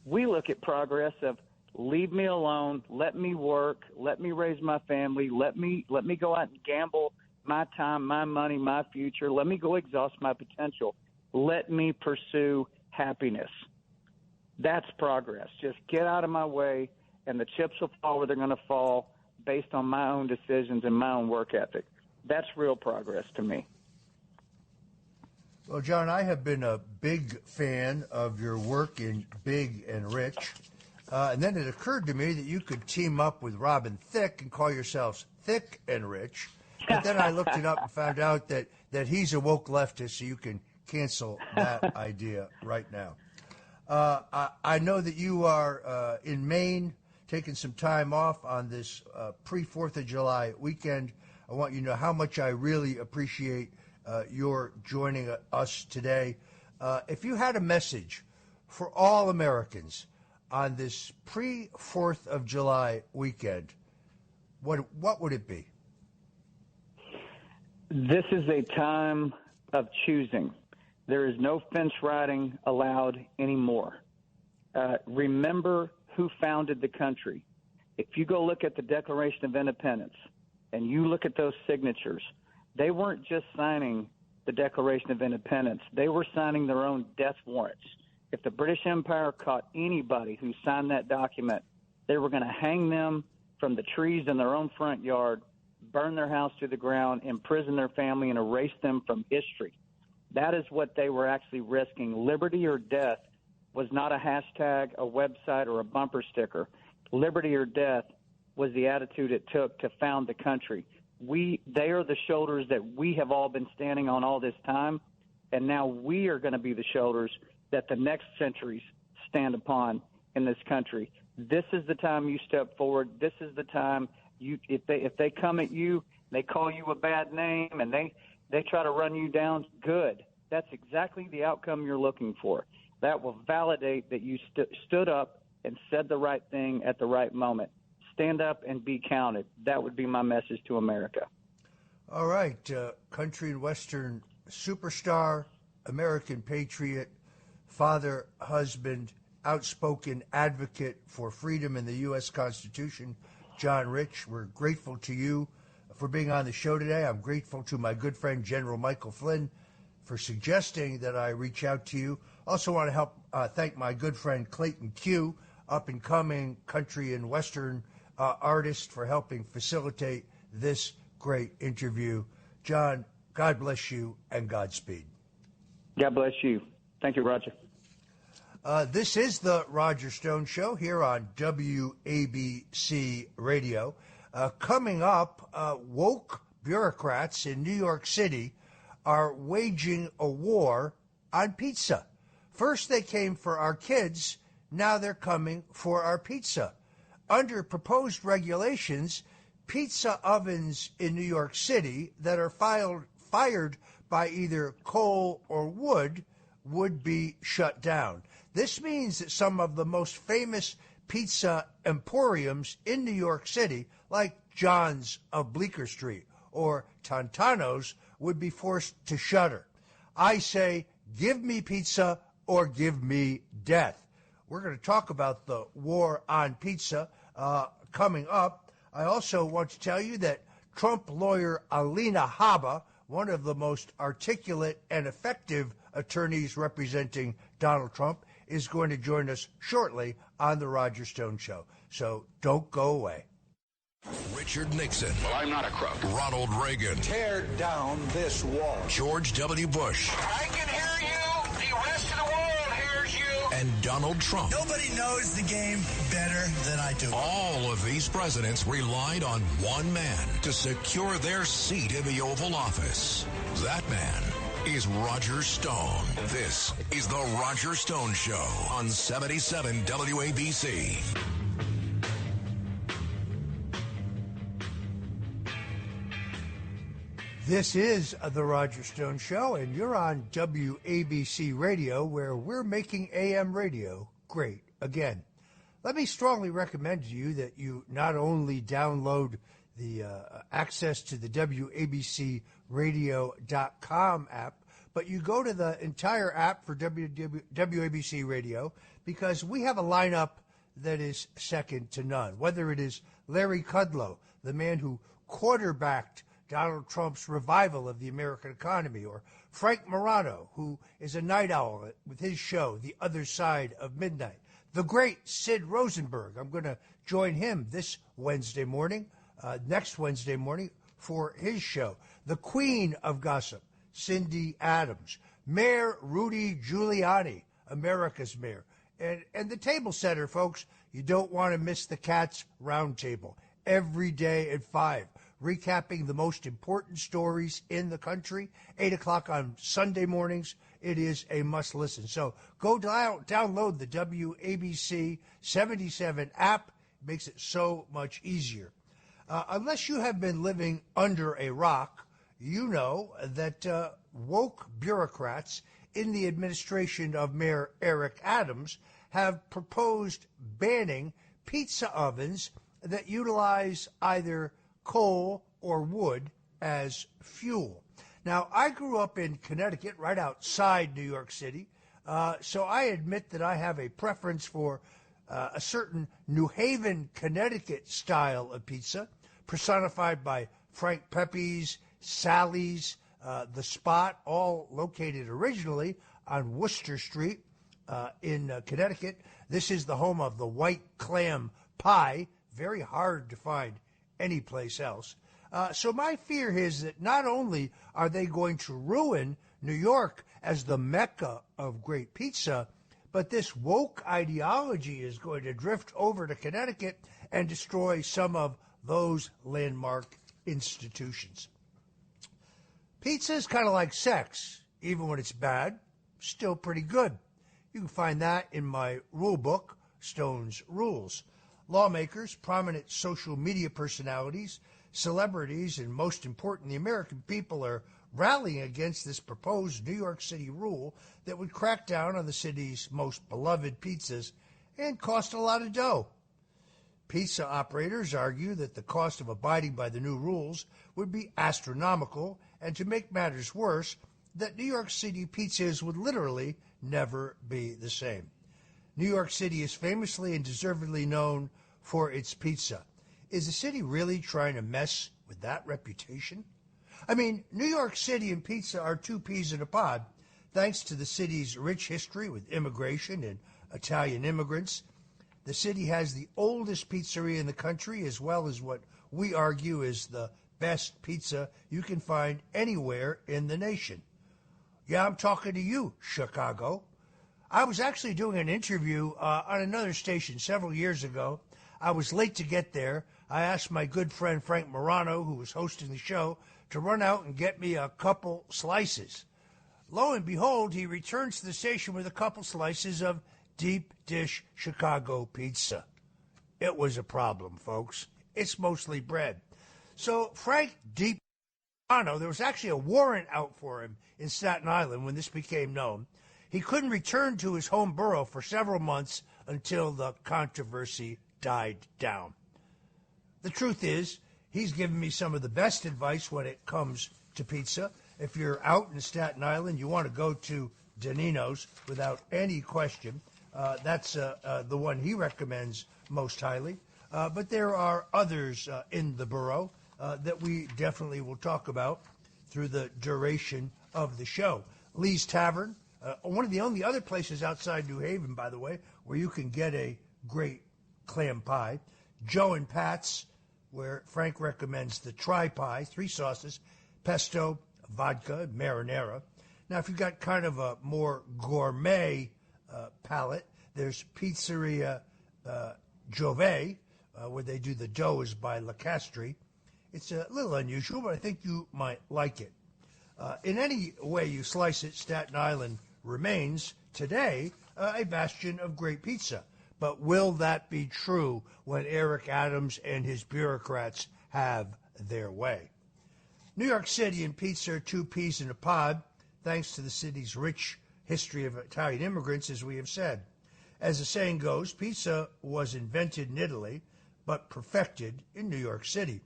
We look at progress of leave me alone, let me work, let me raise my family, let me go out and gamble my time, my money, my future. Let me go exhaust my potential. Let me pursue happiness. That's progress. Just get out of my way, and the chips will fall where they're going to fall based on my own decisions and my own work ethic. That's real progress to me. Well, John, I have been a big fan of your work in Big and Rich. And then it occurred to me that you could team up with Robin Thicke and call yourselves Thick and Rich. But then I looked it up and found out that he's a woke leftist, so you can cancel that idea right now. I know that you are in Maine, taking some time off on this pre-4th of July weekend. I want you to know how much I really appreciate your joining us today. If you had a message for all Americans on this pre-4th of July weekend, what would it be? This is a time of choosing. There is no fence riding allowed anymore. Remember who founded the country. If you go look at the Declaration of Independence and you look at those signatures, they weren't just signing the Declaration of Independence. They were signing their own death warrants. If the British Empire caught anybody who signed that document, they were going to hang them from the trees in their own front yard, burn their house to the ground, imprison their family, and erase them from history. That is what they were actually risking. Liberty or death was not a hashtag, a website, or a bumper sticker. Liberty or death was the attitude it took to found the country. They are the shoulders that we have all been standing on all this time, and now we are going to be the shoulders that the next centuries stand upon in this country. This is the time you step forward. This is the time if they come at you, they call you a bad name, and they try to run you down, good. That's exactly the outcome you're looking for. That will validate that you stood up and said the right thing at the right moment. Stand up and be counted. That would be my message to America. All right. Country and Western superstar, American patriot, father, husband, outspoken advocate for freedom in the U.S. Constitution, John Rich. We're grateful to you for being on the show today. I'm grateful to my good friend, General Michael Flynn, for suggesting that I reach out to you. Also want to thank my good friend, Clayton Q, up-and-coming country and Western artist, for helping facilitate this great interview. John, God bless you and Godspeed. God bless you. Thank you, Roger. This is the Roger Stone Show here on WABC Radio. Coming up, woke bureaucrats in New York City are waging a war on pizza. First they came for our kids, now they're coming for our pizza. Under proposed regulations, pizza ovens in New York City that are fired by either coal or wood would be shut down. This means that some of the most famous pizza emporiums in New York City, like John's of Bleecker Street or Tantano's, would be forced to shutter. I say, give me pizza or give me death. We're going to talk about the war on pizza coming up. I also want to tell you that Trump lawyer Alina Habba, one of the most articulate and effective attorneys representing Donald Trump, is going to join us shortly on The Roger Stone Show. So don't go away. Richard Nixon. Well, I'm not a crook. Ronald Reagan. Tear down this wall. George W. Bush. I can hear you. The rest of the world hears you. And Donald Trump. Nobody knows the game better than I do. All of these presidents relied on one man to secure their seat in the Oval Office. That man is Roger Stone. This is The Roger Stone Show on 77 WABC. This is The Roger Stone Show, and you're on WABC Radio, where we're making AM radio great again. Let me strongly recommend to you that you not only download the access to the WABCRadio.com app, but you go to the entire app for WABC Radio, because we have a lineup that is second to none. Whether it is Larry Kudlow, the man who quarterbacked Donald Trump's revival of the American economy, or Frank Morano, who is a night owl with his show, The Other Side of Midnight. The great Sid Rosenberg. I'm going to join him this Wednesday morning, next Wednesday morning, for his show. The queen of gossip, Cindy Adams. Mayor Rudy Giuliani, America's mayor. And the table setter, folks. You don't want to miss the Cats Roundtable every day at 5. Recapping the most important stories in the country, 8 o'clock on Sunday mornings. It is a must listen. So go download the WABC 77 app. It makes it so much easier. Unless you have been living under a rock, you know that woke bureaucrats in the administration of Mayor Eric Adams have proposed banning pizza ovens that utilize either coal or wood as fuel. Now, I grew up in Connecticut, right outside New York City, so I admit that I have a preference for a certain New Haven, Connecticut style of pizza, personified by Frank Pepe's, Sally's, The Spot, all located originally on Worcester Street in Connecticut. This is the home of the white clam pie, very hard to find anyplace else. So my fear is that not only are they going to ruin New York as the mecca of great pizza, but this woke ideology is going to drift over to Connecticut and destroy some of those landmark institutions. Pizza is kind of like sex. Even when it's bad, still pretty good. You can find that in my rule book, Stone's Rules. Lawmakers, prominent social media personalities, celebrities, and most important, the American people are rallying against this proposed New York City rule that would crack down on the city's most beloved pizzas and cost a lot of dough. Pizza operators argue that the cost of abiding by the new rules would be astronomical, and to make matters worse, that New York City pizzas would literally never be the same. New York City is famously and deservedly known for its pizza. Is the city really trying to mess with that reputation? I mean, New York City and pizza are two peas in a pod, thanks to the city's rich history with immigration and Italian immigrants. The city has the oldest pizzeria in the country, as well as what we argue is the best pizza you can find anywhere in the nation. Yeah, I'm talking to you, Chicago. I was actually doing an interview on another station several years ago. I was late to get there. I asked my good friend Frank Morano, who was hosting the show, to run out and get me a couple slices. Lo and behold, he returns to the station with a couple slices of deep dish Chicago pizza. It was a problem, folks. It's mostly bread. So Frank Deep Morano, there was actually a warrant out for him in Staten Island when this became known. He couldn't return to his home borough for several months until the controversy died down. The truth is, he's given me some of the best advice when it comes to pizza. If you're out in Staten Island, you want to go to Danino's without any question. That's the one he recommends most highly. But there are others in the borough that we definitely will talk about through the duration of the show. Lee's Tavern, one of the only other places outside New Haven, by the way, where you can get a great clam pie. Joe and Pat's, where Frank recommends the tri-pie, 3 sauces, pesto, vodka, marinara. Now, if you've got kind of a more gourmet palate, there's Pizzeria Giove, where they do the dough is by La Castri. It's a little unusual, but I think you might like it. In any way you slice it, Staten Island remains today a bastion of great pizza. But will that be true when Eric Adams and his bureaucrats have their way? New York City and pizza are 2 peas in a pod, thanks to the city's rich history of Italian immigrants, as we have said. As the saying goes, pizza was invented in Italy, but perfected in New York City.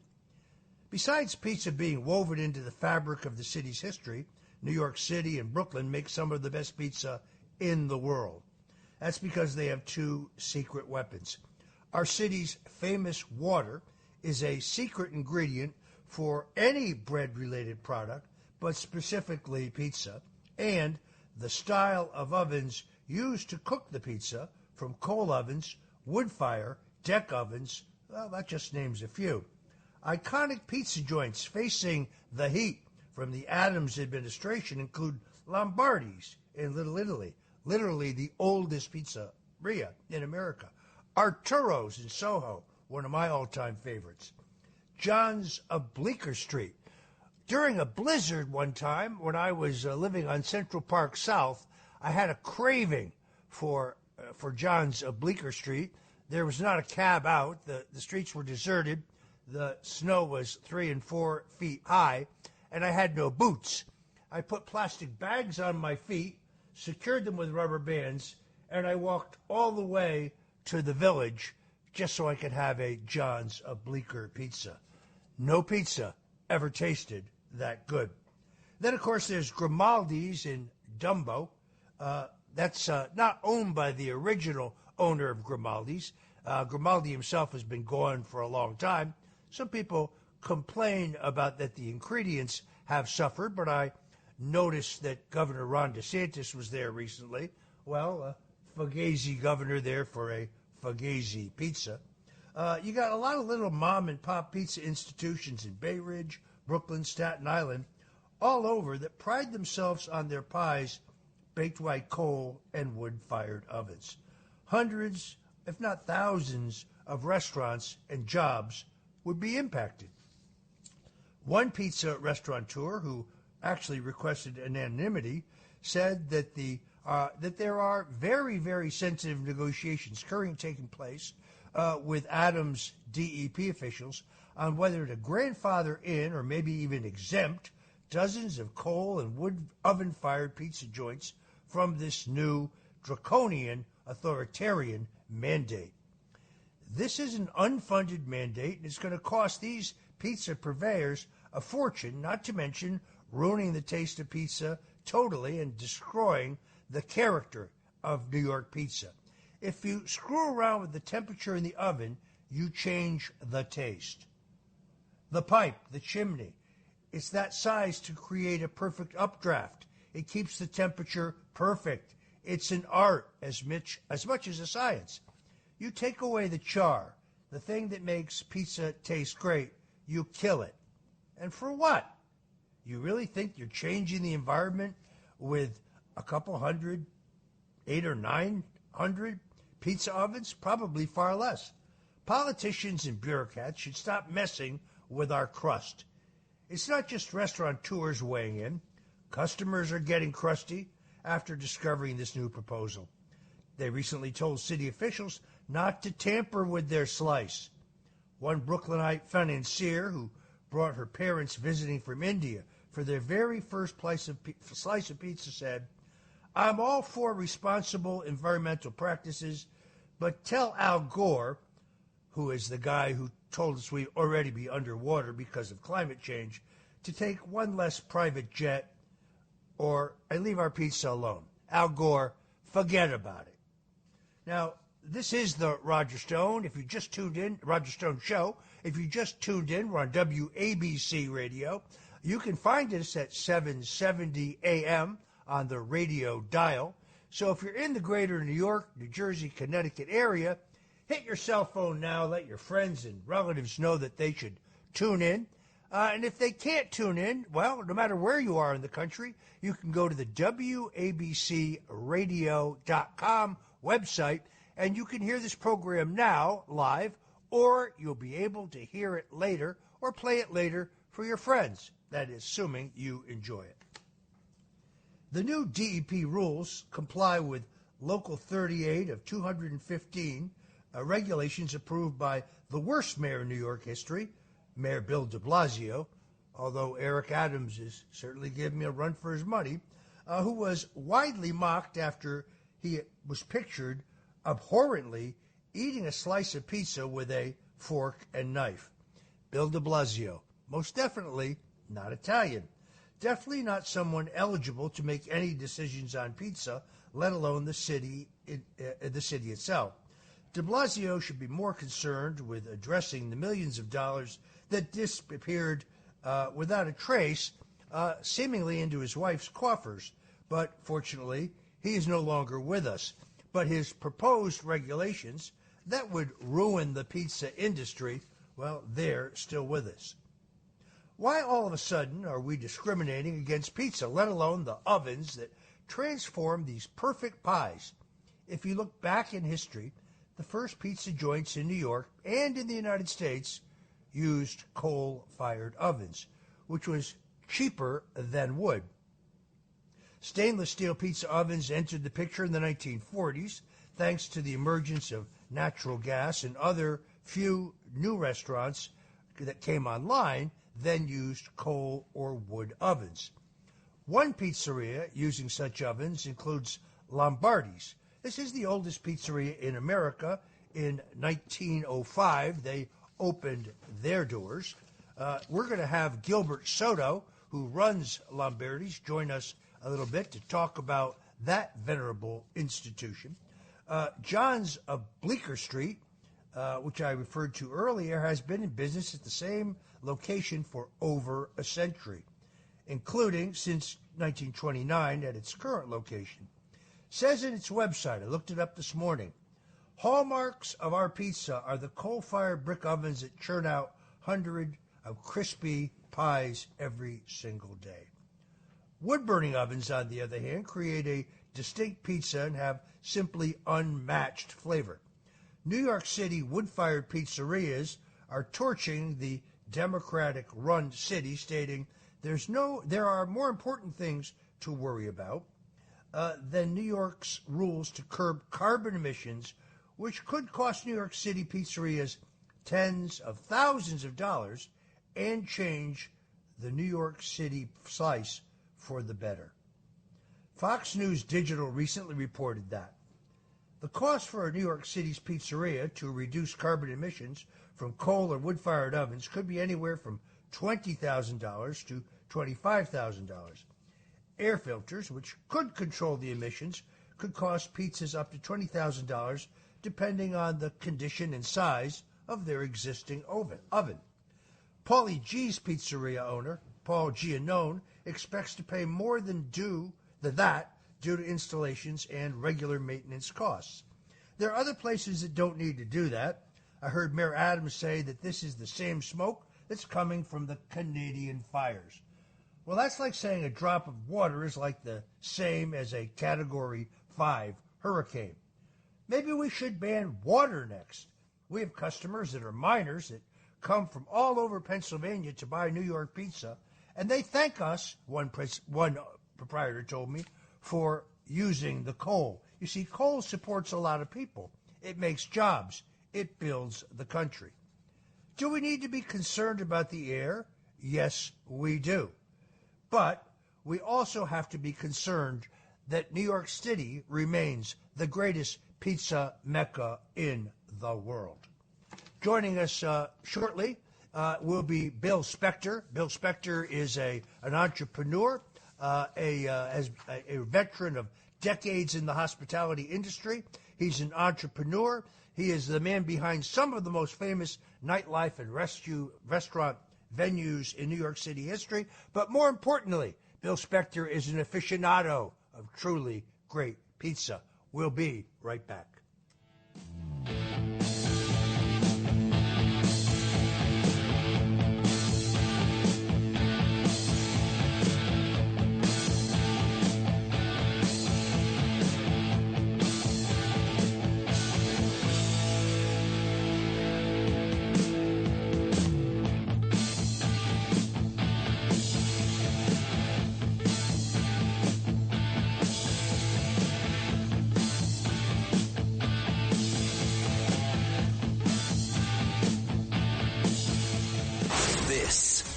Besides pizza being woven into the fabric of the city's history, New York City and Brooklyn make some of the best pizza in the world. That's because they have 2 secret weapons. Our city's famous water is a secret ingredient for any bread-related product, but specifically pizza, and the style of ovens used to cook the pizza, from coal ovens, wood fire, deck ovens, well, that just names a few. Iconic pizza joints facing the heat from the Adams administration include Lombardi's in Little Italy, literally the oldest pizzeria in America. Arturo's in Soho, one of my all-time favorites. John's of Bleecker Street. During a blizzard one time when I was living on Central Park South, I had a craving for John's of Bleecker Street. There was not a cab out. The streets were deserted. The snow was 3 and 4 feet high, and I had no boots. I put plastic bags on my feet, secured them with rubber bands, and I walked all the way to the village just so I could have a John's of Bleecker pizza. No pizza ever tasted that good. Then, of course, there's Grimaldi's in Dumbo. That's not owned by the original owner of Grimaldi's. Grimaldi himself has been gone for a long time. Some people complain about that the ingredients have suffered, but I noticed that Governor Ron DeSantis was there recently. Well, Fugazi governor there for a Fugazi pizza. You got a lot of little mom-and-pop pizza institutions in Bay Ridge, Brooklyn, Staten Island, all over that pride themselves on their pies baked by coal and wood-fired ovens. Hundreds, if not thousands, of restaurants and jobs would be impacted. One pizza restaurateur, who actually requested anonymity, said that that there are very, very sensitive negotiations currently taking place with Adams' DEP officials on whether to grandfather in or maybe even exempt dozens of coal and wood oven-fired pizza joints from this new draconian authoritarian mandate. This is an unfunded mandate, and it's going to cost these pizza purveyors a fortune, not to mention ruining the taste of pizza totally and destroying the character of New York pizza. If you screw around with the temperature in the oven, you change the taste. The pipe, the chimney, it's that size to create a perfect updraft. It keeps the temperature perfect. It's an art as much as a science. You take away the char, the thing that makes pizza taste great, you kill it. And for what? You really think you're changing the environment with a couple hundred, 800 or 900 pizza ovens? Probably far less. Politicians and bureaucrats should stop messing with our crust. It's not just restaurateurs weighing in. Customers are getting crusty after discovering this new proposal. They recently told city officials not to tamper with their slice. One Brooklynite financier who brought her parents visiting from India for their very first slice of pizza said, "I'm all for responsible environmental practices, but tell Al Gore," who is the guy who told us we'd already be underwater because of climate change, "to take one less private jet or I leave our pizza alone." Al Gore, forget about it. Now, this is the Roger Stone. If you just tuned in, Roger Stone Show. If you just tuned in, we're on WABC Radio. You can find us at 770 AM on the radio dial. So if you're in the greater New York, New Jersey, Connecticut area, hit your cell phone now. Let your friends and relatives know that they should tune in. And if they can't tune in, well, no matter where you are in the country, you can go to the WABCradio.com website, and you can hear this program now live, or you'll be able to hear it later or play it later for your friends. That is, assuming you enjoy it. The new DEP rules comply with Local 38 of 215 regulations approved by the worst mayor in New York history, Mayor Bill de Blasio, although Eric Adams is certainly giving me a run for his money, who was widely mocked after he was pictured abhorrently eating a slice of pizza with a fork and knife. Bill de Blasio, most definitely not Italian. Definitely not someone eligible to make any decisions on pizza, let alone the city itself. De Blasio should be more concerned with addressing the millions of dollars that disappeared without a trace, seemingly into his wife's coffers. But fortunately, he is no longer with us. But his proposed regulations that would ruin the pizza industry, well, they're still with us. Why all of a sudden are we discriminating against pizza, let alone the ovens that transform these perfect pies? If you look back in history, the first pizza joints in New York and in the United States used coal-fired ovens, which was cheaper than wood. Stainless steel pizza ovens entered the picture in the 1940s, thanks to the emergence of natural gas and other few new restaurants that came online then used coal or wood ovens. One pizzeria using such ovens includes Lombardi's. This is the oldest pizzeria in America. In 1905, they opened their doors. We're going to have Gilbert Soto, who runs Lombardi's, join us a little bit to talk about that venerable institution. John's of Bleecker Street, which I referred to earlier, has been in business at the same location for over a century, including since 1929 at its current location. Says in its website, I looked it up this morning, hallmarks of our pizza are the coal-fired brick ovens that churn out hundreds of crispy pies every single day. Wood-burning ovens, on the other hand, create a distinct pizza and have simply unmatched flavor. New York City wood-fired pizzerias are torching the Democratic-run city, stating there are more important things to worry about than New York's rules to curb carbon emissions, which could cost New York City pizzerias tens of thousands of dollars and change the New York City slice for the better. Fox News Digital recently reported that the cost for a New York City's pizzeria to reduce carbon emissions from coal or wood-fired ovens could be anywhere from $20,000 to $25,000. Air filters, which could control the emissions, could cost pizzas up to $20,000 depending on the condition and size of their existing oven. Paulie G's pizzeria owner, Paul Giannone, expects to pay more than that due to installations and regular maintenance costs. There are other places that don't need to do that. I heard Mayor Adams say that this is the same smoke that's coming from the Canadian fires. Well, that's like saying a drop of water is like the same as a Category 5 hurricane. Maybe we should ban water next. We have customers that are miners that come from all over Pennsylvania to buy New York pizza, and they thank us, one proprietor told me, for using the coal. You see, coal supports a lot of people. It makes jobs. It builds the country. Do we need to be concerned about the air? Yes, we do. But we also have to be concerned that New York City remains the greatest pizza mecca in the world. Joining us shortly will be Bill Spector. Bill Spector is an entrepreneur, as a veteran of decades in the hospitality industry. He's an entrepreneur. He is the man behind some of the most famous nightlife and restaurant venues in New York City history. But more importantly, Bill Spector is an aficionado of truly great pizza. We'll be right back.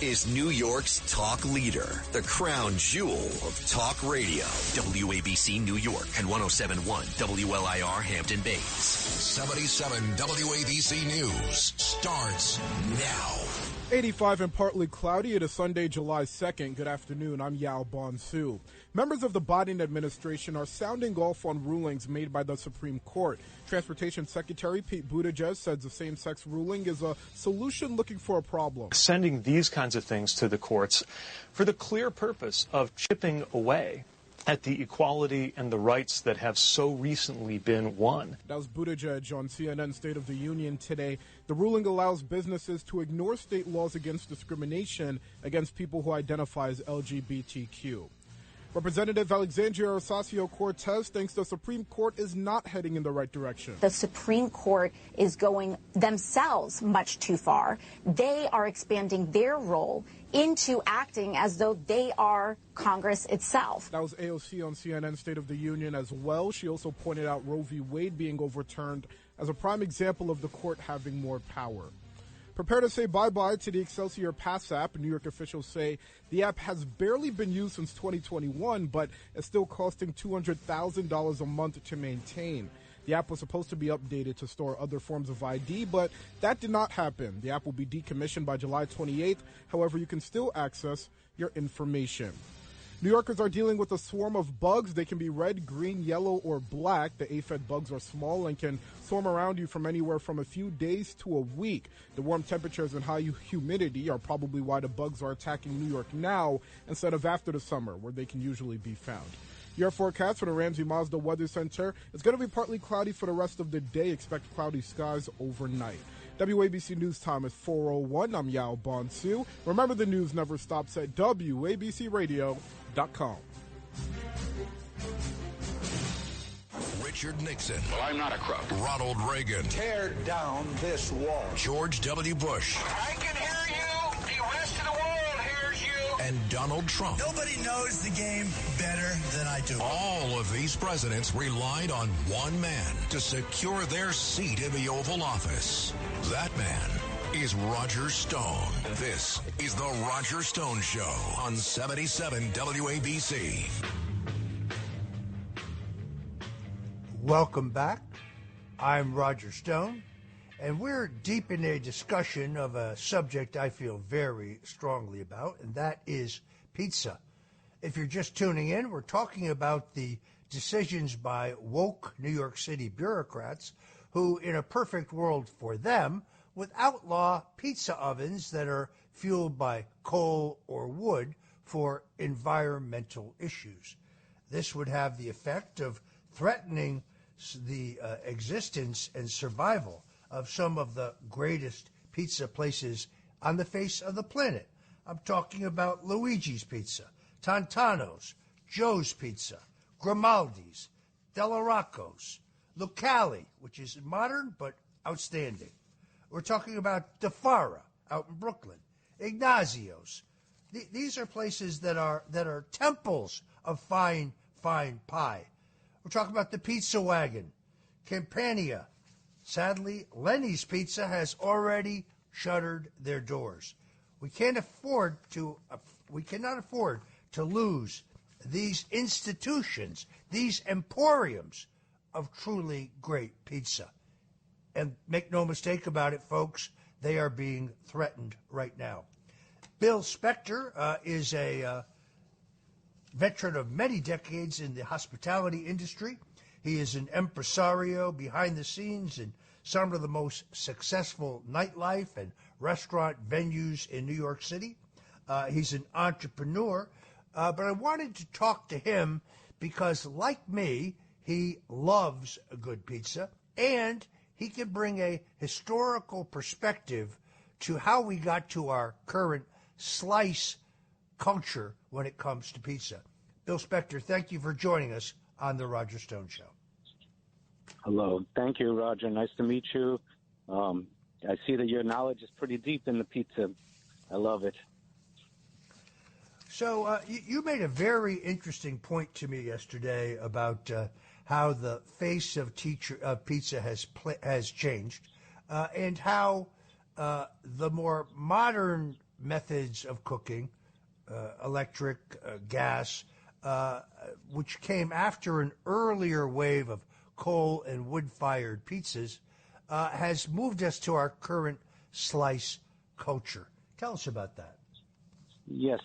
Is New York's talk leader, the crown jewel of talk radio. WABC New York and 107.1 WLIR Hampton Bays. 77 WABC News starts now. 85 and partly cloudy. It is Sunday, July 2nd. Good afternoon. I'm Yao Bonsu. Members of the Biden administration are sounding off on rulings made by the Supreme Court. Transportation Secretary Pete Buttigieg said the same-sex ruling is a solution looking for a problem. Sending these kinds of things to the courts for the clear purpose of chipping away at the equality and the rights that have so recently been won. That was Buttigieg on CNN State of the Union today. The ruling allows businesses to ignore state laws against discrimination against people who identify as LGBTQ. Representative Alexandria Ocasio-Cortez thinks the Supreme Court is not heading in the right direction. The Supreme Court is going themselves much too far. They are expanding their role into acting as though they are Congress itself. That was AOC on CNN State of the Union as well. She also pointed out Roe v. Wade being overturned as a prime example of the court having more power. Prepare to say bye-bye to the Excelsior Pass app. New York officials say the app has barely been used since 2021, but is still costing $200,000 a month to maintain. The app was supposed to be updated to store other forms of ID, but that did not happen. The app will be decommissioned by July 28th. However, you can still access your information. New Yorkers are dealing with a swarm of bugs. They can be red, green, yellow, or black. The aphid bugs are small and can swarm around you from anywhere from a few days to a week. The warm temperatures and high humidity are probably why the bugs are attacking New York now instead of after the summer, where they can usually be found. Your forecast for the Ramsey Mazda Weather Center is going to be partly cloudy for the rest of the day. Expect cloudy skies overnight. WABC News Time is 4:01. I'm Yao Bonsu. Remember, the news never stops at WABCRadio.com. Richard Nixon. Well, I'm not a crook. Ronald Reagan. Tear down this wall. George W. Bush. I can hear you. The rest of the world hears you. And Donald Trump. Nobody knows the game better than I do. All of these presidents relied on one man to secure their seat in the Oval Office. That man is Roger Stone. This is The Roger Stone Show on 77 WABC. Welcome back. I'm Roger Stone, and we're deep in a discussion of a subject I feel very strongly about, and that is pizza. If you're just tuning in, we're talking about the decisions by woke New York City bureaucrats who, in a perfect world for them, would outlaw pizza ovens that are fueled by coal or wood for environmental issues. This would have the effect of threatening the existence and survival of some of the greatest pizza places on the face of the planet. I'm talking about Luigi's Pizza, Tantano's, Joe's Pizza, Grimaldi's, Della Rocco's, Lucali, which is modern but outstanding. We're talking about DeFara out in Brooklyn, Ignazio's. These are places that are temples of fine pie. We're talking about the Pizza Wagon, Campania. Sadly, Lenny's Pizza has already shuttered their doors. We cannot afford to lose these institutions, these emporiums of truly great pizza. And make no mistake about it, folks, they are being threatened right now. Bill Spector is a veteran of many decades in the hospitality industry. He is an impresario behind the scenes in some of the most successful nightlife and restaurant venues in New York City. He's an entrepreneur, but I wanted to talk to him because, like me, he loves a good pizza, and he can bring a historical perspective to how we got to our current slice culture when it comes to pizza. Bill Spector, thank you for joining us on The Roger Stone Show. Hello. Thank you, Roger. Nice to meet you. I see that your knowledge is pretty deep in the pizza. I love it. So you made a very interesting point to me yesterday about how the face of pizza has changed, and how the more modern methods of cooking, electric, gas, which came after an earlier wave of coal and wood-fired pizzas, has moved us to our current slice culture. Tell us about that. Yes,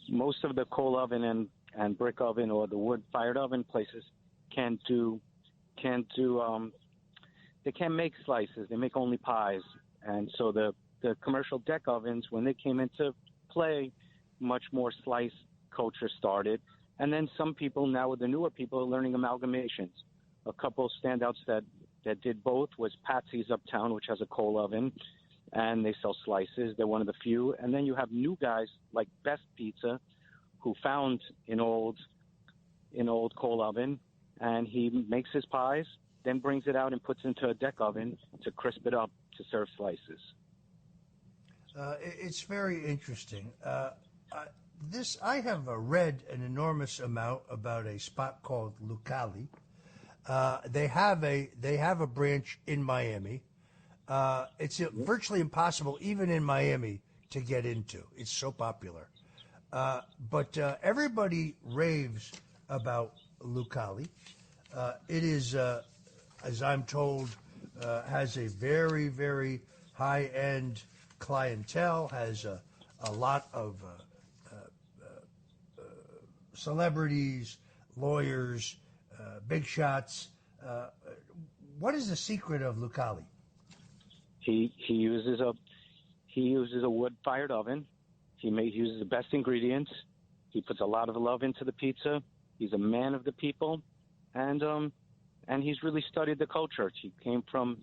most of the coal oven and brick oven or the wood-fired oven places they can't make slices. They make only pies. And so the commercial deck ovens, when they came into play, much more slice culture started. And then some people, now with the newer people, are learning amalgamations. A couple of standouts that did both was Patsy's Uptown, which has a coal oven, and they sell slices. They're one of the few. And then you have new guys like Best Pizza, who found an old coal oven, and he makes his pies, then brings it out and puts it into a deck oven to crisp it up to serve slices. It's very interesting. I have read an enormous amount about a spot called Lucali. They have a branch in Miami. It's virtually impossible, even in Miami, to get into. It's so popular. But everybody raves about Lucali. It is, as I'm told, has a very, very high-end clientele, has a lot of celebrities, lawyers, big shots. What is the secret of Lucali? He uses a wood-fired oven. He uses the best ingredients. He puts a lot of love into the pizza. He's a man of the people, and he's really studied the culture. He came from,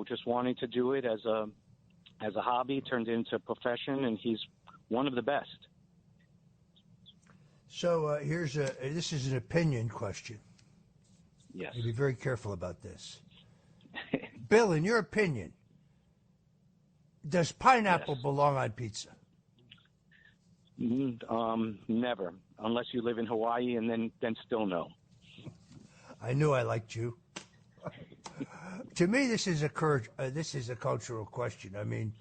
just wanting to do it as a hobby, turned it into a profession, and he's one of the best. So this is an opinion question. Yes. Be very careful about this. Bill, in your opinion, does pineapple belong on pizza? Never, unless you live in Hawaii, and then still no. I knew I liked you. To me, this is a cultural question. I mean,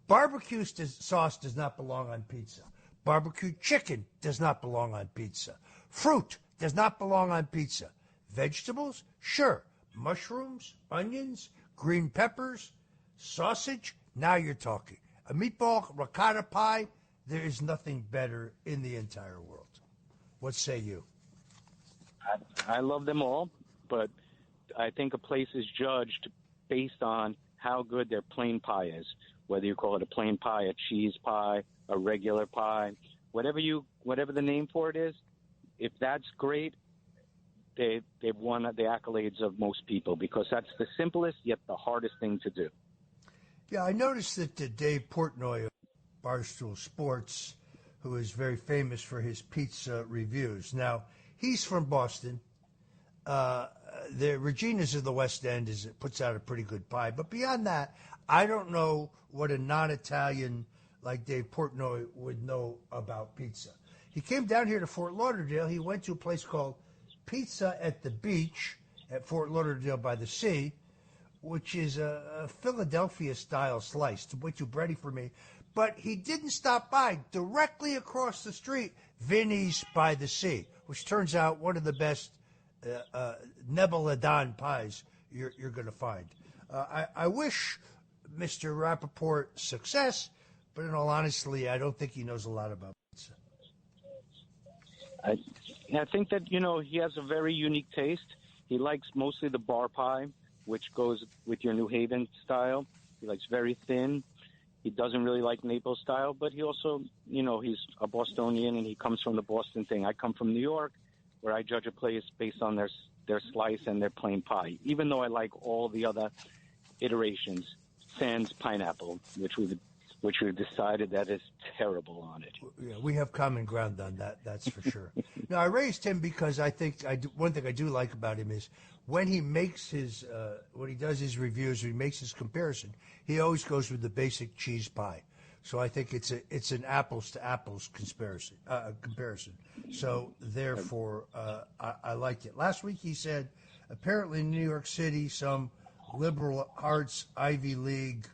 barbecue sauce does not belong on pizza. Barbecue chicken does not belong on pizza. Fruit does not belong on pizza. Vegetables, sure. Mushrooms, onions, green peppers, sausage. Now you're talking. A meatball, ricotta pie. There is nothing better in the entire world. What say you? I love them all, but I think a place is judged based on how good their plain pie is. Whether you call it a plain pie, a cheese pie, a regular pie, whatever the name for it is, if that's great, they've won the accolades of most people, because that's the simplest yet the hardest thing to do. Yeah, I noticed that Dave Portnoy of Barstool Sports, who is very famous for his pizza reviews. Now, he's from Boston. The Regina's of the West End puts out a pretty good pie. But beyond that, I don't know what a non-Italian like Dave Portnoy would know about pizza. He came down here to Fort Lauderdale. He went to a place called Pizza at the Beach at Fort Lauderdale by the Sea, which is a Philadelphia-style slice. It's way too bready for me. But he didn't stop by. Directly across the street, Vinny's by the Sea, which turns out one of the best Nebuladon pies you're going to find. I wish Mr. Rappaport success, but in all honesty, I don't think he knows a lot about pizza. I think that, he has a very unique taste. He likes mostly the bar pie, which goes with your New Haven style. He likes very thin. He doesn't really like Naples style, but he also, he's a Bostonian and he comes from the Boston thing. I come from New York, where I judge a place based on their slice and their plain pie, even though I like all the other iterations, sans pineapple, which we've decided that is terrible on it. Yeah, we have common ground on that, that's for sure. Now, I raised him because I think one thing I do like about him is when he makes when he does his reviews, when he makes his comparison, he always goes with the basic cheese pie. So I think it's an apples to apples comparison. So therefore, I liked it. Last week he said, apparently in New York City, some liberal arts Ivy League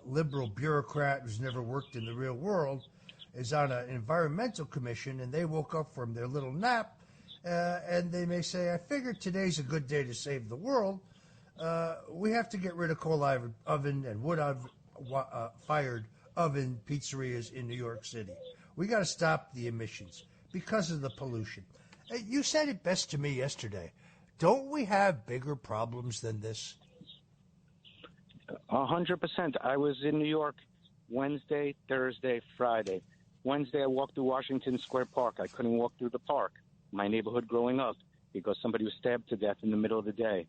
liberal bureaucrat who's never worked in the real world is on an environmental commission, and they woke up from their little nap, and they may say, I figured today's a good day to save the world. We have to get rid of coal oven and wood fired oven pizzerias in New York City. We got to stop the emissions because of the pollution. You said it best to me yesterday. Don't we have bigger problems than this? 100%. I was in New York Wednesday, Thursday, Friday. Wednesday, I walked through Washington Square Park. I couldn't walk through the park, my neighborhood growing up, because somebody was stabbed to death in the middle of the day.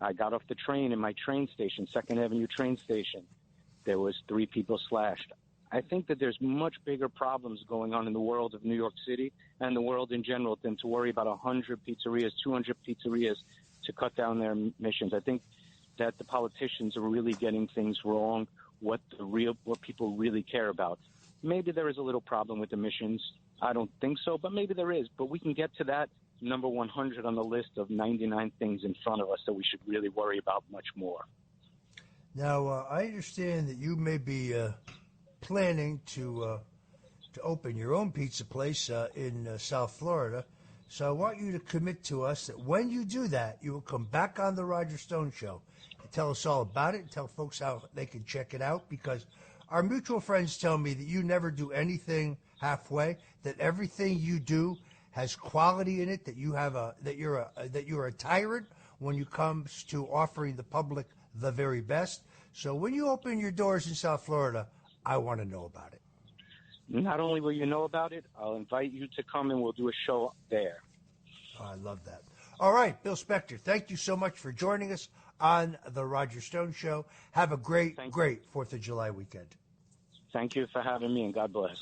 I got off the train in my train station, 2nd Avenue train station. There was 3 people slashed. I think that there's much bigger problems going on in the world of New York City and the world in general than to worry about 100 pizzerias, 200 pizzerias to cut down their emissions. I think that the politicians are really getting things wrong, what people really care about. Maybe there is a little problem with emissions. I don't think so, but maybe there is. But we can get to that number 100 on the list of 99 things in front of us that we should really worry about much more. Now, I understand that you may be planning to open your own pizza place in South Florida. So I want you to commit to us that when you do that, you will come back on the Roger Stone Show and tell us all about it and tell folks how they can check it out, because our mutual friends tell me that you never do anything halfway, that everything you do has quality in it, that you're a tyrant when it comes to offering the public the very best. So when you open your doors in South Florida, I want to know about it. Not only will you know about it, I'll invite you to come and we'll do a show there. Oh, I love that. All right, Bill Spector, thank you so much for joining us on The Roger Stone Show. Have a great 4th of July weekend. Thank you for having me, and God bless.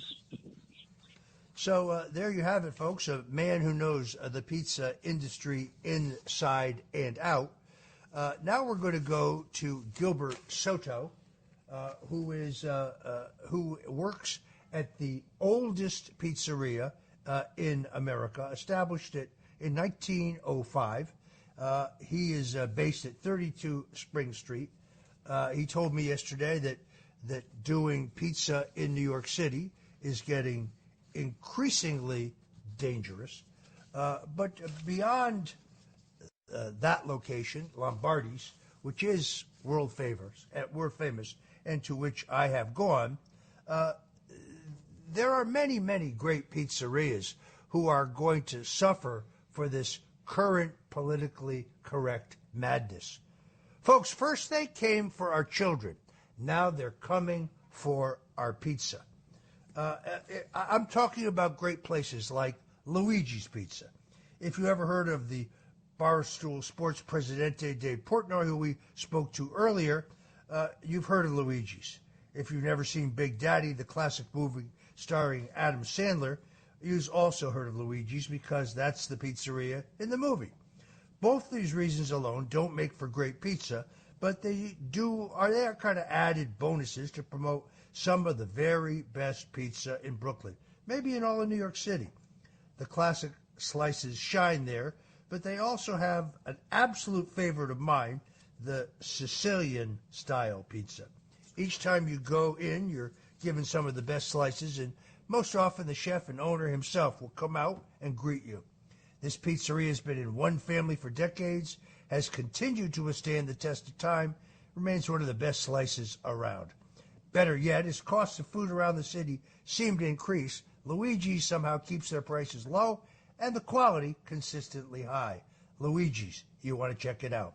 So there you have it, folks, a man who knows the pizza industry inside and out. Now we're going to go to Gilbert Soto, who works at the oldest pizzeria in America, established it in 1905. He is based at 32 Spring Street. He told me yesterday that doing pizza in New York City is getting increasingly dangerous. But beyond that location, Lombardi's, which is world famous, and to which I have gone, there are many, many great pizzerias who are going to suffer for this current politically correct madness. Folks, first they came for our children. Now they're coming for our pizza. I'm talking about great places like Luigi's Pizza. If you ever heard of the Barstool Sports Presidente Dave Portnoy, who we spoke to earlier, you've heard of Luigi's. If you've never seen Big Daddy, the classic movie starring Adam Sandler, you've also heard of Luigi's because that's the pizzeria in the movie. Both these reasons alone don't make for great pizza, but they are kind of added bonuses to promote some of the very best pizza in Brooklyn, maybe in all of New York City. The classic slices shine there, but they also have an absolute favorite of mine, the Sicilian-style pizza. Each time you go in, you're given some of the best slices, and most often the chef and owner himself will come out and greet you. This pizzeria has been in one family for decades, has continued to withstand the test of time, remains one of the best slices around. Better yet, as costs of food around the city seem to increase, Luigi's somehow keeps their prices low and the quality consistently high. Luigi's, you want to check it out.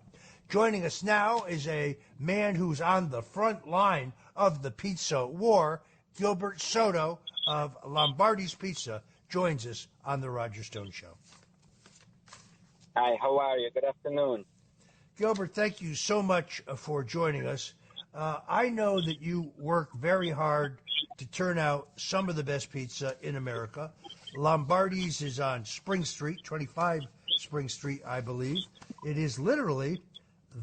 Joining us now is a man who's on the front line of the pizza war. Gilbert Soto of Lombardi's Pizza joins us on the Roger Stone Show. Hi, how are you? Good afternoon. Gilbert, thank you so much for joining us. I know that you work very hard to turn out some of the best pizza in America. Lombardi's is on Spring Street, 25 Spring Street, I believe. It is literally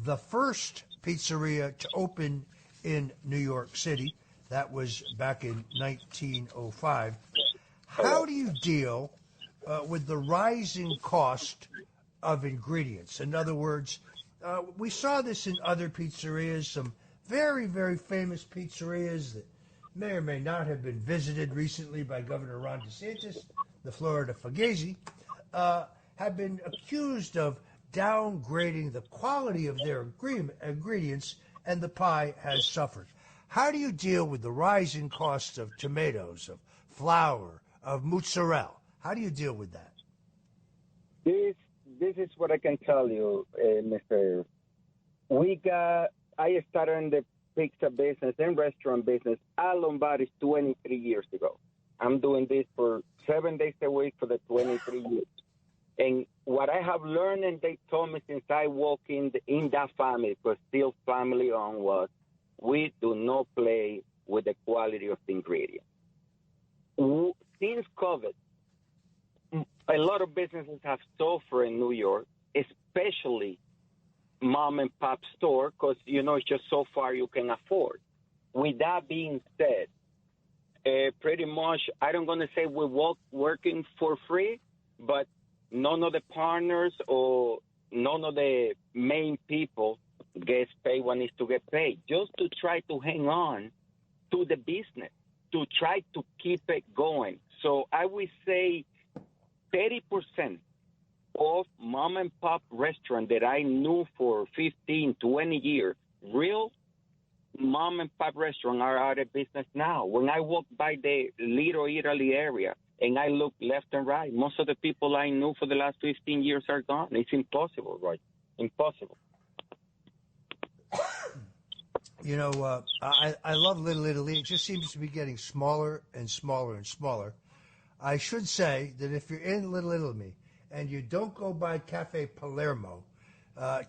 the first pizzeria to open in New York City. That was back in 1905. How do you deal with the rising cost of ingredients? In other words, we saw this in other pizzerias, some very, very famous pizzerias that may or may not have been visited recently by Governor Ron DeSantis, the Florida Fugazi, have been accused of downgrading the quality of their ingredients, and the pie has suffered. How do you deal with the rising costs of tomatoes, of flour, of mozzarella? How do you deal with that? This is what I can tell you, Mr. I started in the pizza business and restaurant business at Lombardi's 23 years ago. I'm doing this for 7 days a week for the 23 years. And what I have learned, and they told me since I walked in that family, but still family owned, was we do not play with the quality of the ingredients. Since COVID, a lot of businesses have suffered in New York, especially mom and pop store, because, it's just so far you can afford. With that being said, pretty much, I don't going to say we're working for free, but none of the partners or none of the main people gets paid what needs to get paid, just to try to hang on to the business, to try to keep it going. So I would say 30% of mom and pop restaurant that I knew for 15, 20 years, real mom and pop restaurant are out of business now. When I walk by the Little Italy area and I look left and right, most of the people I knew for the last 15 years are gone. It's impossible, right? Impossible. I love Little Italy. It just seems to be getting smaller and smaller and smaller. I should say that if you're in Little Italy and you don't go by Cafe Palermo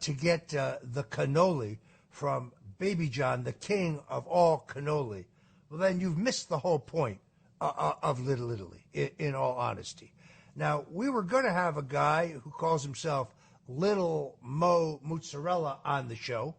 to get the cannoli from Baby John, the king of all cannoli, well, then you've missed the whole point of Little Italy, in all honesty. Now, we were going to have a guy who calls himself Little Mo Mozzarella on the show.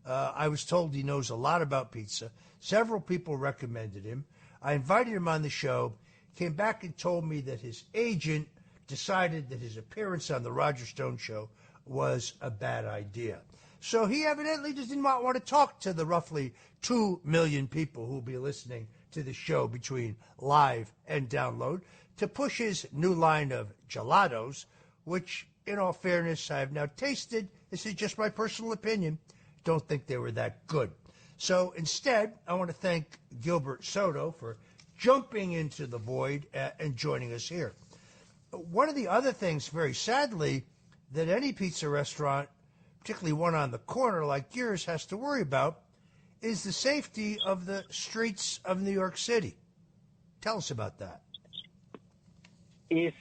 I was told he knows a lot about pizza. Several people recommended him. I invited him on the show, came back and told me that his agent decided that his appearance on the Roger Stone Show was a bad idea. So he evidently just did not want to talk to the roughly 2 million people who will be listening to the show between live and download to push his new line of gelatos, which, in all fairness, I have now tasted. This is just my personal opinion. Don't think they were that good. So instead, I want to thank Gilbert Soto for jumping into the void and joining us here. One of the other things, very sadly, that any pizza restaurant, particularly one on the corner like yours, has to worry about is the safety of the streets of New York City. Tell us about that. It's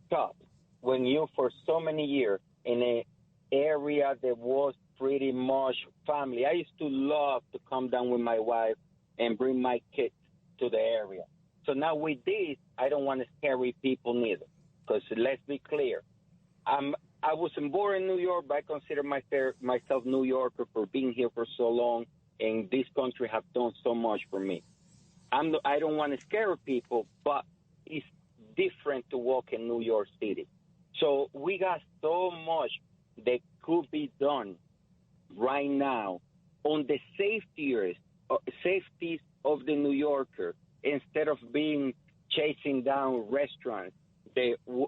tough when you, for so many years, in an area that was pretty much family. I used to love to come down with my wife and bring my kids to the area. So now with this, I don't want to scare people neither. Because let's be clear, I wasn't born in New York, but I consider myself New Yorker for being here for so long, and this country have done so much for me. I don't want to scare people, but it's different to walk in New York City. So we got so much that could be done right now on the safeties of the New Yorker, instead of being chasing down restaurants.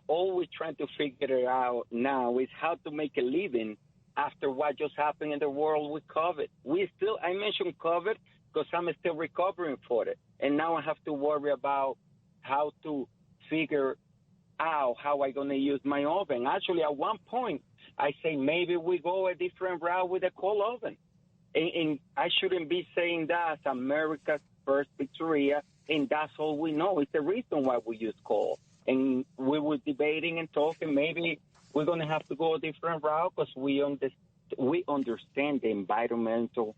All we're trying to figure it out now is how to make a living after what just happened in the world with COVID. I mentioned COVID because I'm still recovering for it. And now I have to worry about how to figure out how I'm going to use my oven. Actually, at one point, I say maybe we go a different route with a coal oven. And I shouldn't be saying that as America's first pizzeria, and that's all we know. It's the reason why we use coal. And we were debating and talking, maybe we're going to have to go a different route because we understand the environmental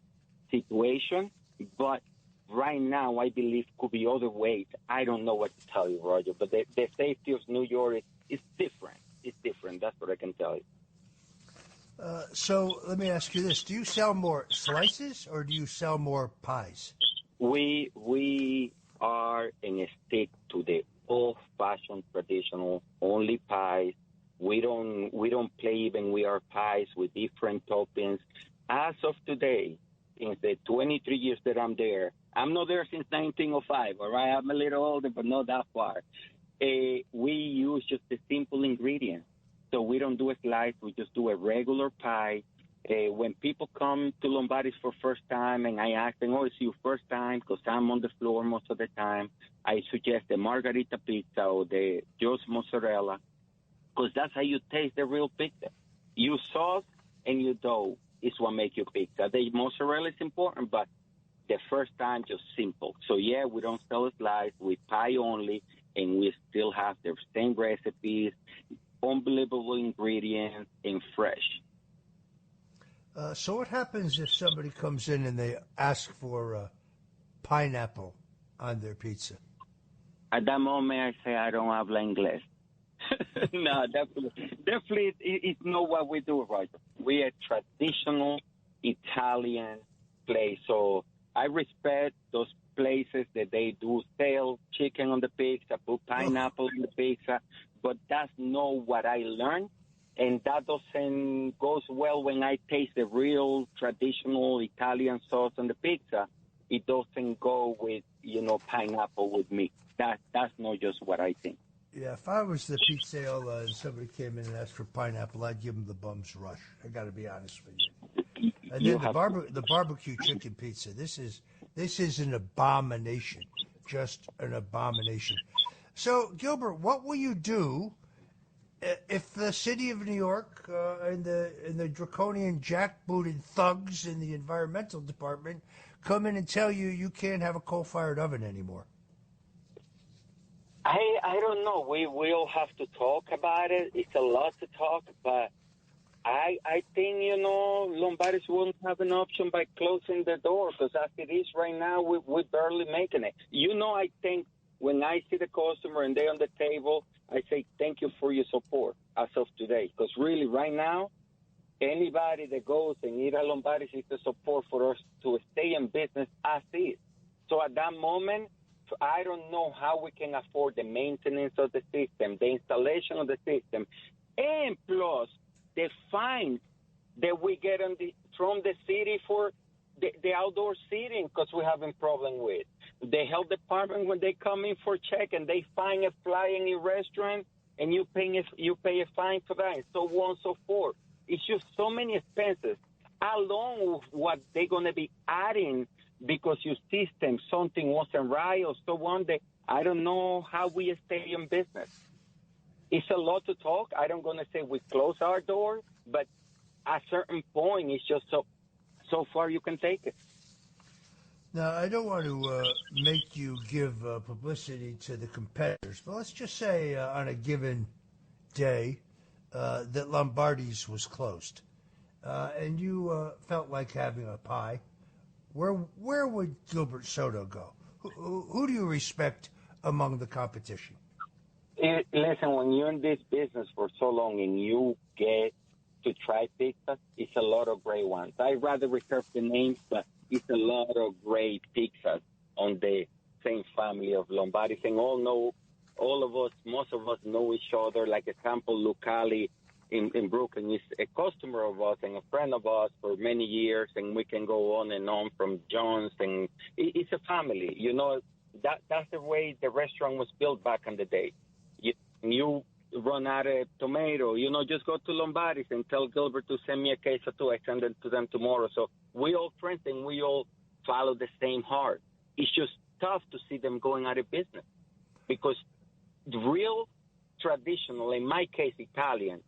situation. But right now, I believe could be other ways. I don't know what to tell you, Roger. But the safety of New York is different. It's different. That's what I can tell you. So let me ask you this. Do you sell more slices or do you sell more pies? We are in a stick to the old-fashioned traditional only pies. We don't play even with our pies with different toppings. As of today, in the 23 years that I'm there, I'm not there since 1905, all right? I'm a little older, but not that far. We use just the simple ingredients. So we don't do a slice. We just do a regular pie. When people come to Lombardi's for first time and I ask them, it's your first time, because I'm on the floor most of the time, I suggest the margarita pizza or the just mozzarella, because that's how you taste the real pizza. Your sauce and your dough is what make your pizza. The mozzarella is important, but the first time, just simple. So, yeah, we don't sell a slice. We pie only, and we still have the same recipes, unbelievable ingredients, and fresh. So what happens if somebody comes in and they ask for pineapple on their pizza? At that moment, I say I don't habla inglés. No, definitely, it's not what we do, Roger. We are traditional Italian place, so I respect those places that they do sell chicken on the pizza, put pineapple on the pizza, but that's not what I learned. And that doesn't goes well when I taste the real traditional Italian sauce on the pizza. It doesn't go with, pineapple with me. That's not just what I think. Yeah, if I was the pizzaiola and somebody came in and asked for pineapple, I'd give them the bum's rush. I got to be honest with you. And then the barbecue chicken pizza. This is an abomination, just an abomination. So, Gilbert, what will you do if the city of New York and the draconian jackbooted thugs in the environmental department come in and tell you can't have a coal-fired oven anymore? I don't know. We will have to talk about it. It's a lot to talk, but I think, Lombardi's won't have an option by closing the door, because as it is right now, we're barely making it. I think when I see the customer and they're on the table, I say thank you for your support as of today. Because really, right now, anybody that goes and eat at Lombardi's is the support for us to stay in business as is. So at that moment, I don't know how we can afford the maintenance of the system, the installation of the system, and plus the fines that we get from the city for the outdoor seating, because we're having problem with. The health department, when they come in for check and they find a fly in your restaurant and you pay a fine for that, and so on and so forth. It's just so many expenses, along with what they're going to be adding because your system, something wasn't right or so on. I don't know how we stay in business. It's a lot to talk. I don't going to say we close our door, but at a certain point, it's just so far you can take it. Now, I don't want to make you give publicity to the competitors, but let's just say on a given day that Lombardi's was closed. and you felt like having a pie, where would Gilbert Soto go? Who do you respect among the competition? Listen, when you're in this business for so long and you get to try pizzas, it's a lot of great ones. I'd rather reserve the names, but it's a lot of great pizzas on the same family of Lombardi's, and most of us know each other. Like example, Lucali in Brooklyn is a customer of us and a friend of us for many years, and we can go on and on from John's, and it's a family. You know, that's the way the restaurant was built back in the day. You run out of tomato, just go to Lombardi's and tell Gilbert to send me a case or two. I send it to them tomorrow. So we all friends and we all follow the same heart. It's just tough to see them going out of business because the real traditional, in my case, Italian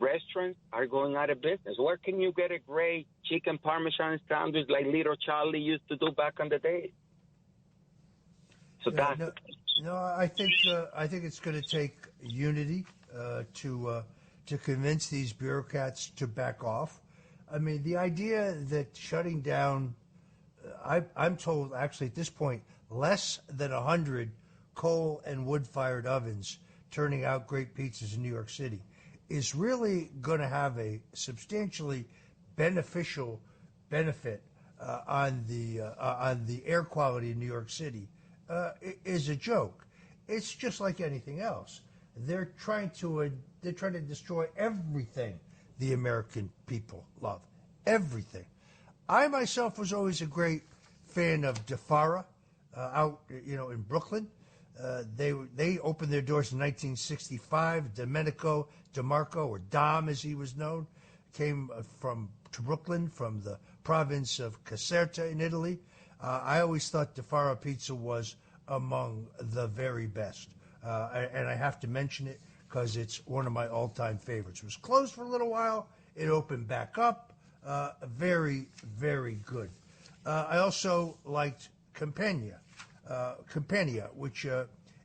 restaurants are going out of business. Where can you get a great chicken Parmesan sandwich like Little Charlie used to do back in the day? So I think it's going to take unity to convince these bureaucrats to back off. I mean, the idea that shutting down, I'm told actually at this point, less than 100 coal and wood-fired ovens turning out great pizzas in New York City is really going to have a substantially beneficial benefit on the air quality in New York City is a joke. It's just like anything else. They're trying to destroy everything the American people love. Everything. I myself was always a great fan of DeFara out in Brooklyn. They opened their doors in 1965. Domenico DeMarco, or Dom as he was known, came to Brooklyn from the province of Caserta in Italy. I always thought DeFara Pizza was among the very best. And I have to mention it because it's one of my all-time favorites. It was closed for a little while. It opened back up. Very, very good. I also liked Campania, which,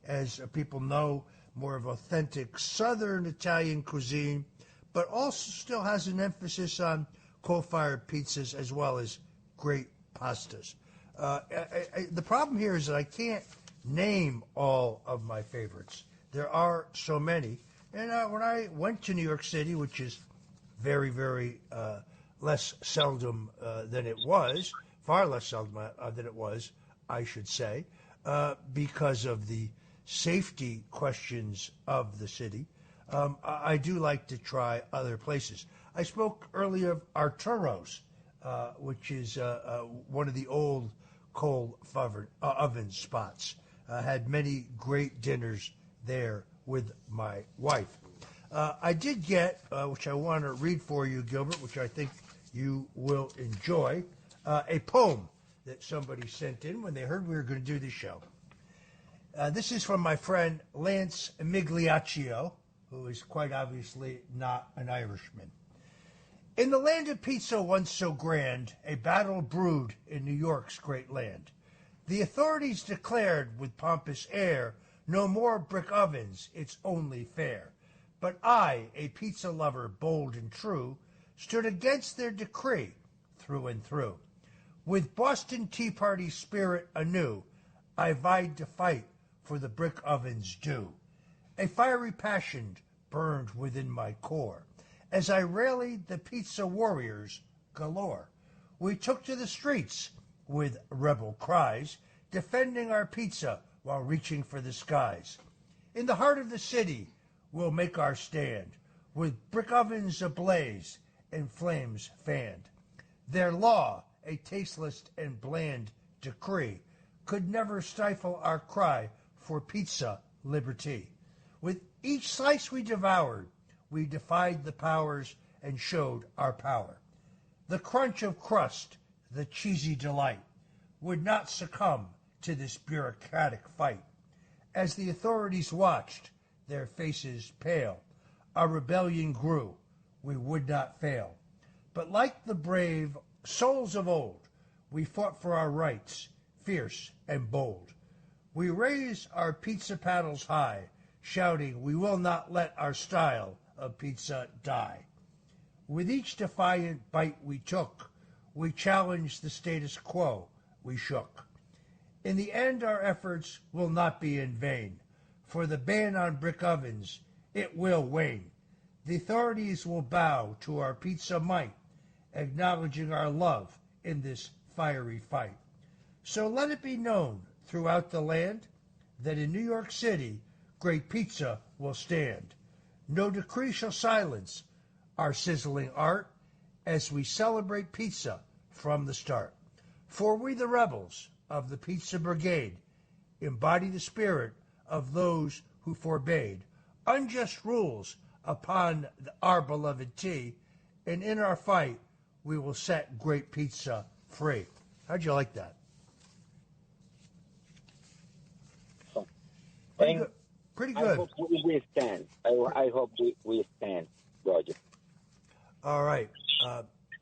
as people know, more of authentic Southern Italian cuisine, but also still has an emphasis on coal-fired pizzas as well as great pastas. The problem here is that I can't name all of my favorites. There are so many. And when I went to New York City, which is very, very less seldom than it was, far less seldom than it was, I should say, because of the safety questions of the city, I do like to try other places. I spoke earlier of Arturo's, which is one of the old coal oven spots. Had many great dinners there with my wife. I did get, which I want to read for you, Gilbert, which I think you will enjoy, a poem that somebody sent in when they heard we were going to do this show. This is from my friend Lance Migliaccio, who is quite obviously not an Irishman. In the land of pizza once so grand, a battle brewed in New York's great land. The authorities declared with pompous air, no more brick ovens, it's only fair. But I, a pizza lover bold and true, stood against their decree through and through. With Boston Tea Party spirit anew, I vied to fight for the brick oven's due. A fiery passion burned within my core as I rallied the pizza warriors galore. We took to the streets with rebel cries, defending our pizza while reaching for the skies. In the heart of the city, we'll make our stand, with brick ovens ablaze and flames fanned. Their law, a tasteless and bland decree, could never stifle our cry for pizza liberty. With each slice we devoured, we defied the powers and showed our power. The crunch of crust, the cheesy delight, would not succumb to this bureaucratic fight. As the authorities watched, their faces pale, our rebellion grew. We would not fail. But like the brave souls of old, we fought for our rights, fierce and bold. We raised our pizza paddles high, shouting, we will not let our style of pizza die. With each defiant bite we took, we challenged the status quo we shook. In the end, our efforts will not be in vain. For the ban on brick ovens, it will wane. The authorities will bow to our pizza might, acknowledging our love in this fiery fight. So let it be known throughout the land that in New York City, great pizza will stand. No decree shall silence our sizzling art as we celebrate pizza from the start. For we, the rebels of the Pizza Brigade, embody the spirit of those who forbade unjust rules upon our beloved tea, and in our fight, we will set great pizza free. How'd you like that? Pretty good. I hope we stand. I hope we stand, Roger. All right.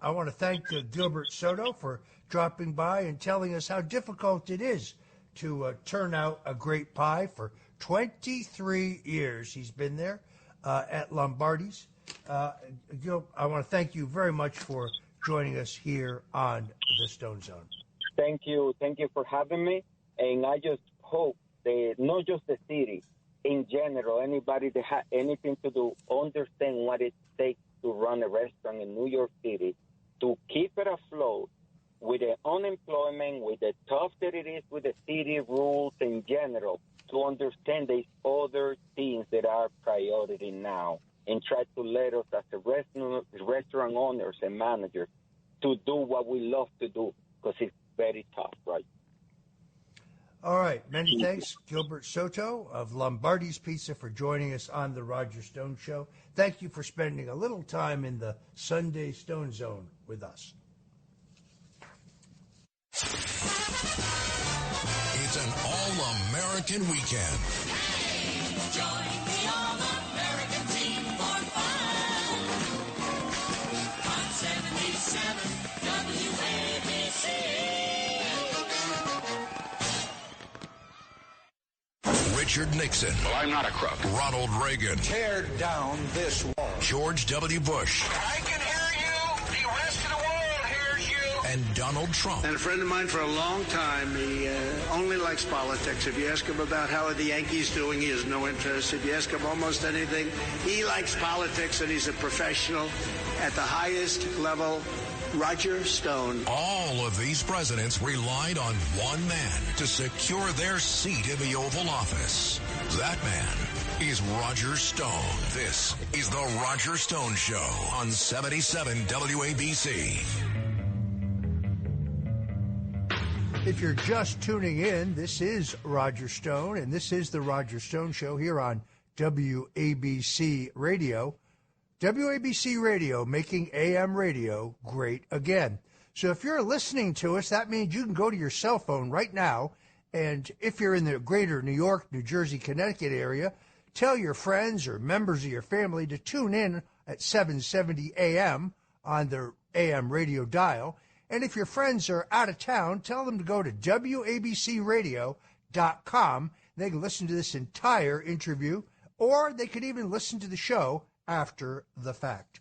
I want to thank Gilbert Soto for dropping by and telling us how difficult it is to turn out a great pie. For 23 years he's been there at Lombardi's. Gil, I want to thank you very much for joining us here on the Stone Zone. Thank you for having me, and I just hope that not just the city, in general, anybody that has anything to do, understand what it takes to run a restaurant in New York City, to keep it afloat with the unemployment, with the tough that it is with the city rules in general, to understand there's other things that are priority now, and try to let us as a restaurant owners and managers to do what we love to do, because it's very tough, right? All right. Many thanks, Gilbert Soto of Lombardi's Pizza, for joining us on the Roger Stone Show. Thank you for spending a little time in the Sunday Stone Zone with us. It's an all-American weekend. Join the All-American team for fun on 77 WABC. Richard Nixon. Well, I'm not a crook. Ronald Reagan. Tear down this wall. George W. Bush. I can hear you. The rest of the world hears you. And Donald Trump. And a friend of mine for a long time, he only likes politics. If you ask him about how are the Yankees doing, he has no interest. If you ask him almost anything, he likes politics, and he's a professional at the highest level. Roger Stone. All of these presidents relied on one man to secure their seat in the Oval Office. That man is Roger Stone. This is the Roger Stone Show on 77 WABC. If you're just tuning in, this is Roger Stone, and this is the Roger Stone Show here on WABC Radio. WABC Radio, making AM radio great again. So if you're listening to us, that means you can go to your cell phone right now, and if you're in the greater New York, New Jersey, Connecticut area, tell your friends or members of your family to tune in at 770 AM on their AM radio dial. And if your friends are out of town, tell them to go to WABCRadio.com. They can listen to this entire interview, or they could even listen to the show after the fact.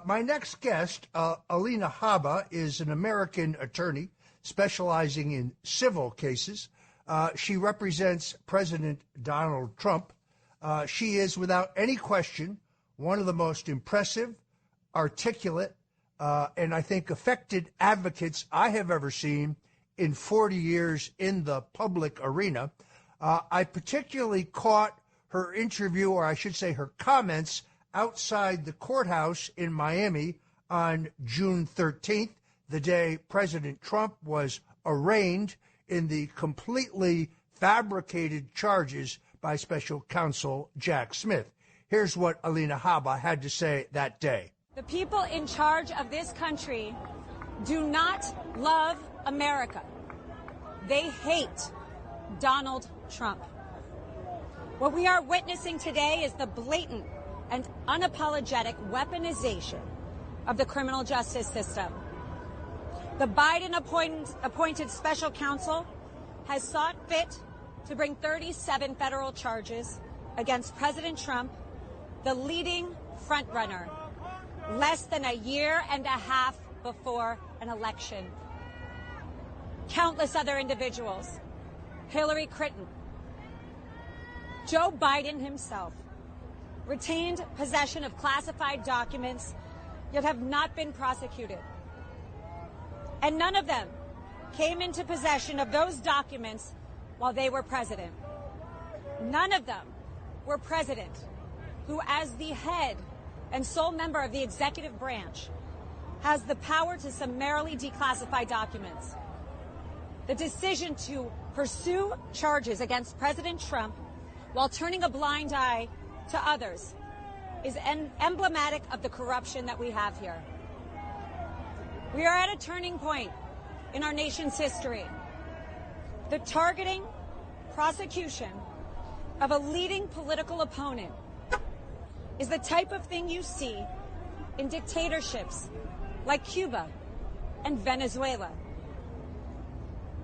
My next guest, Alina Habba, is an American attorney specializing in civil cases. She represents President Donald Trump. She is, without any question, one of the most impressive, articulate, and I think effective advocates I have ever seen in 40 years in the public arena. I particularly caught her interview, or I should say her comments, outside the courthouse in Miami on June 13th, the day President Trump was arraigned in the completely fabricated charges by Special Counsel Jack Smith. Here's what Alina Habba had to say that day. The people in charge of this country do not love America. They hate Donald Trump. What we are witnessing today is the blatant and unapologetic weaponization of the criminal justice system. The Biden-appointed special counsel has thought fit to bring 37 federal charges against President Trump, the leading frontrunner less than a year and a half before an election. Countless other individuals, Hillary Clinton, Joe Biden himself, retained possession of classified documents, yet have not been prosecuted. And none of them came into possession of those documents while they were president. None of them were president who, as the head and sole member of the executive branch, has the power to summarily declassify documents. The decision to pursue charges against President Trump while turning a blind eye to others is emblematic of the corruption that we have here. We are at a turning point in our nation's history. The targeting, prosecution of a leading political opponent is the type of thing you see in dictatorships like Cuba and Venezuela.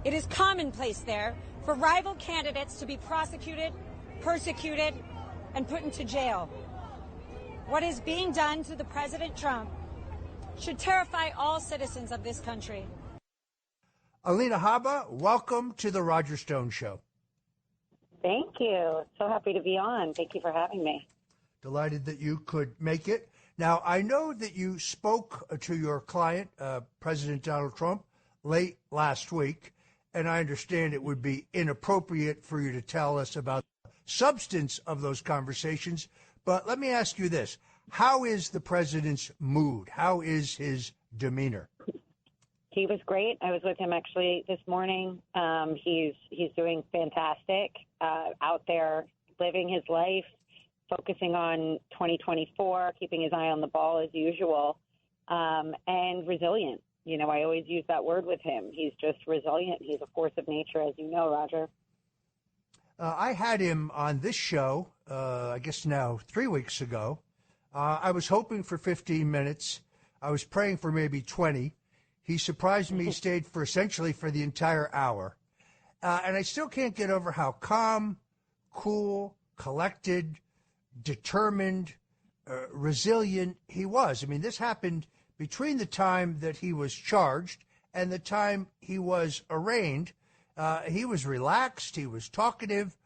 It is commonplace there for rival candidates to be prosecuted, persecuted, and put into jail. What is being done to the President Trump should terrify all citizens of this country. Alina Habba, welcome to the Roger Stone Show. Thank you. So happy to be on. Thank you for having me. Delighted that you could make it. Now, I know that you spoke to your client, President Donald Trump, late last week, and I understand it would be inappropriate for you to tell us about the substance of those conversations. But let me ask you this. How is the president's mood? How is his demeanor? He was great. I was with him actually this morning. He's doing fantastic, out there living his life, focusing on 2024, keeping his eye on the ball as usual, and resilient. You know, I always use that word with him. He's just resilient. He's a force of nature, as you know, Roger. I had him on this show, I guess now 3 weeks ago. I was hoping for 15 minutes. I was praying for maybe 20. He surprised me. He stayed for essentially for the entire hour. And I still can't get over how calm, cool, collected, determined, resilient he was. I mean, this happened between the time that he was charged and the time he was arraigned. He was relaxed. He was talkative.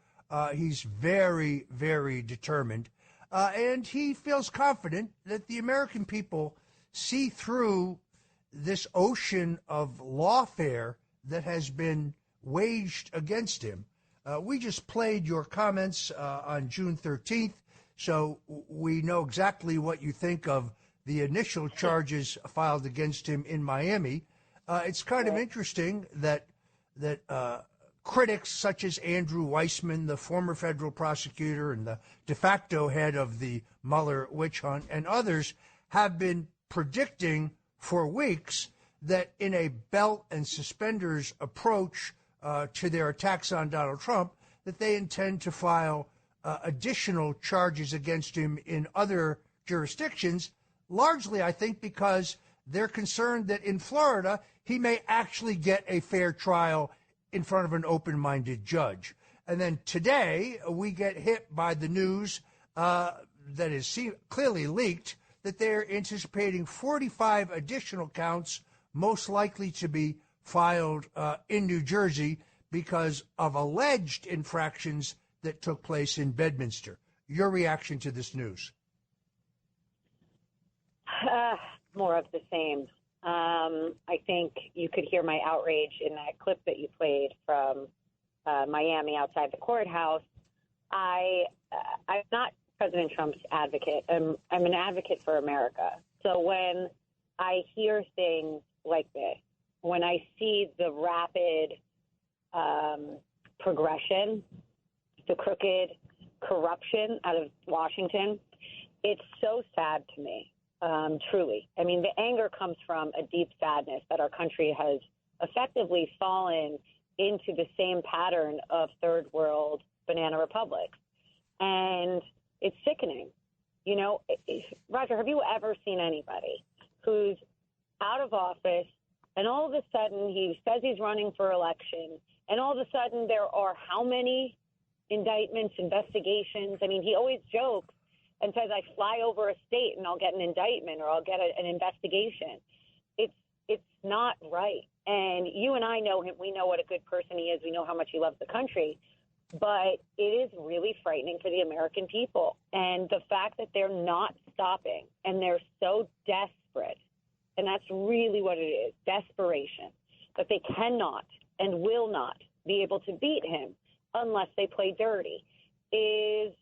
He's very, very determined. And he feels confident that the American people see through this ocean of lawfare that has been waged against him. We just played your comments on June 13th, so we know exactly what you think of the initial charges filed against him in Miami. It's kind of interesting that critics such as Andrew Weissman, the former federal prosecutor and the de facto head of the Mueller witch hunt, and others have been predicting for weeks that in a belt and suspenders approach to their attacks on Donald Trump, that they intend to file additional charges against him in other jurisdictions, largely, I think, because they're concerned that in Florida, he may actually get a fair trial in front of an open-minded judge. And then today, we get hit by the news that is clearly leaked that they're anticipating 45 additional counts, most likely to be filed in New Jersey because of alleged infractions that took place in Bedminster. Your reaction to this news? More of the same. I think you could hear my outrage in that clip that you played from Miami outside the courthouse. I'm not President Trump's advocate. I'm an advocate for America. So when I hear things like this, when I see the rapid progression, the crooked corruption out of Washington, it's so sad to me. Truly. I mean, the anger comes from a deep sadness that our country has effectively fallen into the same pattern of third world banana republics. And it's sickening. You know, Roger, have you ever seen anybody who's out of office and all of a sudden he says he's running for election and all of a sudden there are how many indictments, investigations? I mean, he always jokes and says I fly over a state and I'll get an indictment or I'll get an investigation. It's not right. And you and I know him. We know what a good person he is. We know how much he loves the country. But it is really frightening for the American people. And the fact that they're not stopping and they're so desperate, and that's really what it is, desperation, that they cannot and will not be able to beat him unless they play dirty, is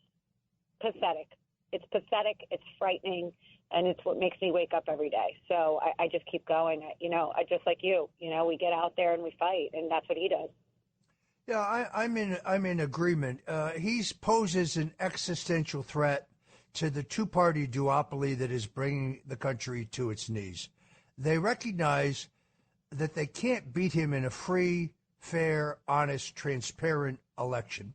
pathetic. It's pathetic. It's frightening. And it's what makes me wake up every day. So I just keep going. I just like you. We get out there and we fight, and that's what he does. Yeah, I'm in agreement. He poses an existential threat to the two-party duopoly that is bringing the country to its knees. They recognize that they can't beat him in a free, fair, honest, transparent election.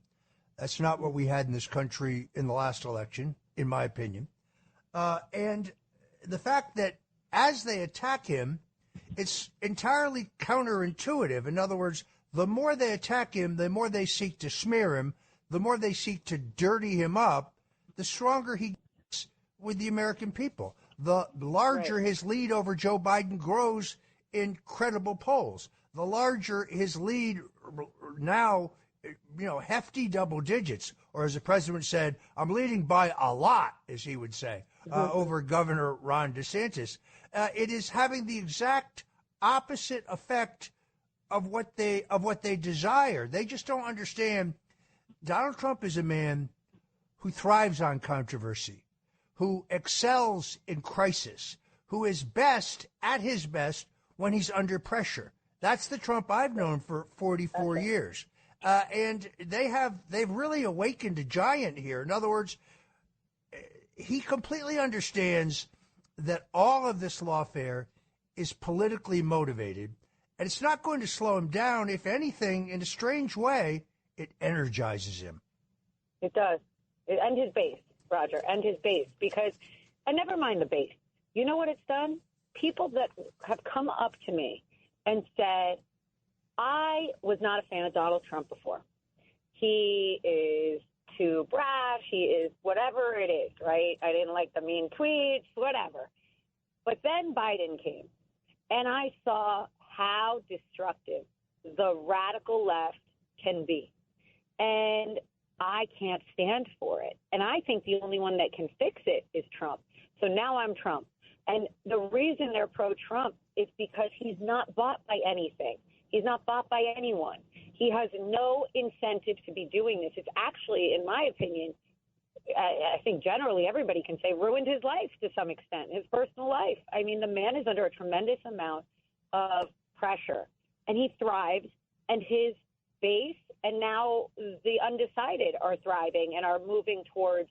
That's not what we had in this country in the last election, in my opinion. And the fact that as they attack him, it's entirely counterintuitive. In other words, the more they attack him, the more they seek to smear him, the more they seek to dirty him up, the stronger he gets with the American people. The larger his lead over Joe Biden grows in credible polls. The larger his lead now, hefty double digits, or as the president said, I'm leading by a lot, as he would say, over Governor Ron DeSantis. It is having the exact opposite effect of what they desire. They just don't understand. Donald Trump is a man who thrives on controversy, who excels in crisis, who is best at his best when he's under pressure. That's the Trump I've known for 44 years. And they've really awakened a giant here. In other words, he completely understands that all of this lawfare is politically motivated, and it's not going to slow him down. If anything, in a strange way, it energizes him. It does. And his base, Roger, and his base. Because, and never mind the base. You know what it's done? People that have come up to me and said, I was not a fan of Donald Trump before. He is too brash. He is whatever it is, right? I didn't like the mean tweets, whatever. But then Biden came, and I saw how destructive the radical left can be. And I can't stand for it. And I think the only one that can fix it is Trump. So now I'm Trump. And the reason they're pro-Trump is because he's not bought by anything. He's not bought by anyone. He has no incentive to be doing this. It's actually, in my opinion, I think generally everybody can say, ruined his life to some extent, his personal life. I mean, the man is under a tremendous amount of pressure, and he thrives, and his base and now the undecided are thriving and are moving towards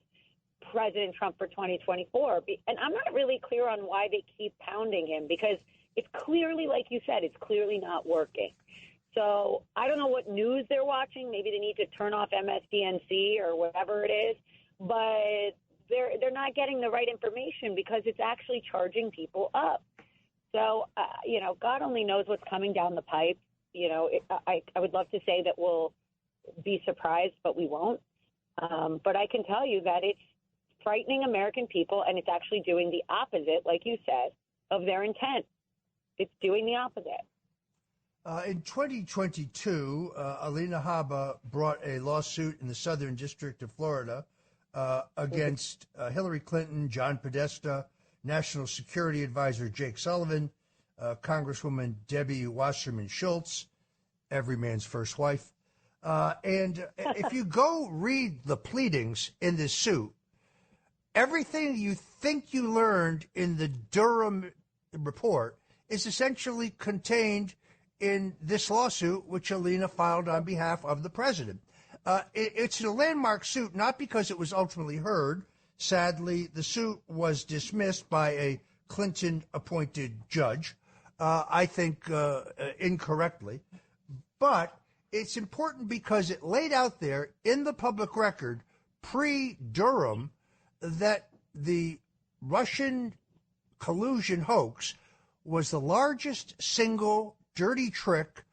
President Trump for 2024. And I'm not really clear on why they keep pounding him, because it's clearly, like you said, it's clearly not working. So I don't know what news they're watching. Maybe they need to turn off MSDNC or whatever it is, but they're not getting the right information because it's actually charging people up. So, God only knows what's coming down the pipe. I would love to say that we'll be surprised, but we won't. But I can tell you that it's frightening American people, and it's actually doing the opposite, like you said, of their intent. It's doing the opposite. In 2022, Alina Habba brought a lawsuit in the Southern District of Florida against Hillary Clinton, John Podesta, National Security Advisor Jake Sullivan, Congresswoman Debbie Wasserman Schultz, every man's first wife. And if you go read the pleadings in this suit, everything you think you learned in the Durham report is essentially contained in this lawsuit, which Alina filed on behalf of the president. It's a landmark suit, not because it was ultimately heard. Sadly, the suit was dismissed by a Clinton-appointed judge, I think incorrectly. But it's important because it laid out there in the public record pre-Durham that the Russian collusion hoax was the largest single dirty trick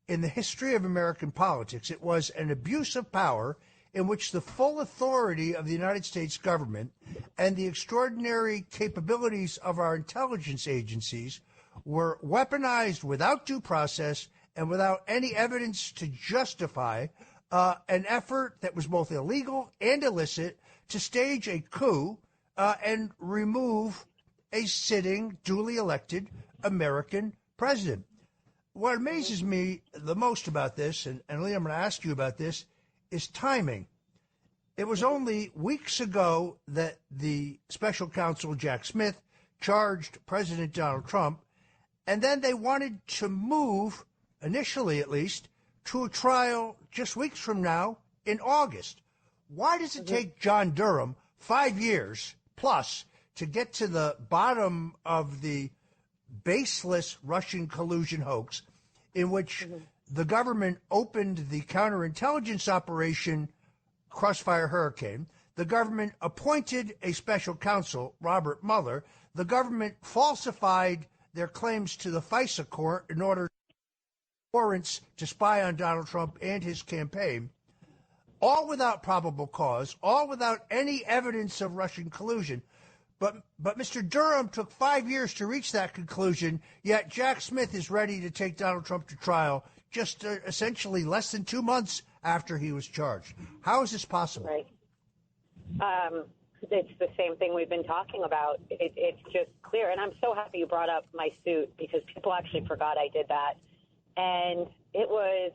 in the history of American politics. It was an abuse of power. in which the full authority of the United States government and the extraordinary capabilities of our intelligence agencies were weaponized without due process and without any evidence to justify an effort that was both illegal and illicit to stage a coup and remove a sitting, duly elected American president. What amazes me the most about this, and Lee, I'm going to ask you about this, is timing. It was only weeks ago that the special counsel, Jack Smith, charged President Donald Trump, and then they wanted to move, initially at least, to a trial just weeks from now in August. Why does it take John Durham 5 years plus to get to the bottom of the baseless Russian collusion hoax in which the government opened the counterintelligence operation Crossfire Hurricane? The government appointed a special counsel, Robert Mueller. The government falsified their claims to the FISA court in order to warrants to spy on Donald Trump and his campaign, all without probable cause, all without any evidence of Russian collusion. But Mr. Durham took 5 years to reach that conclusion, yet Jack Smith is ready to take Donald Trump to trial just essentially less than 2 months after he was charged. How is this possible? Right. It's the same thing we've been talking about. It's just clear. And I'm so happy you brought up my suit because people actually forgot I did that. And it was,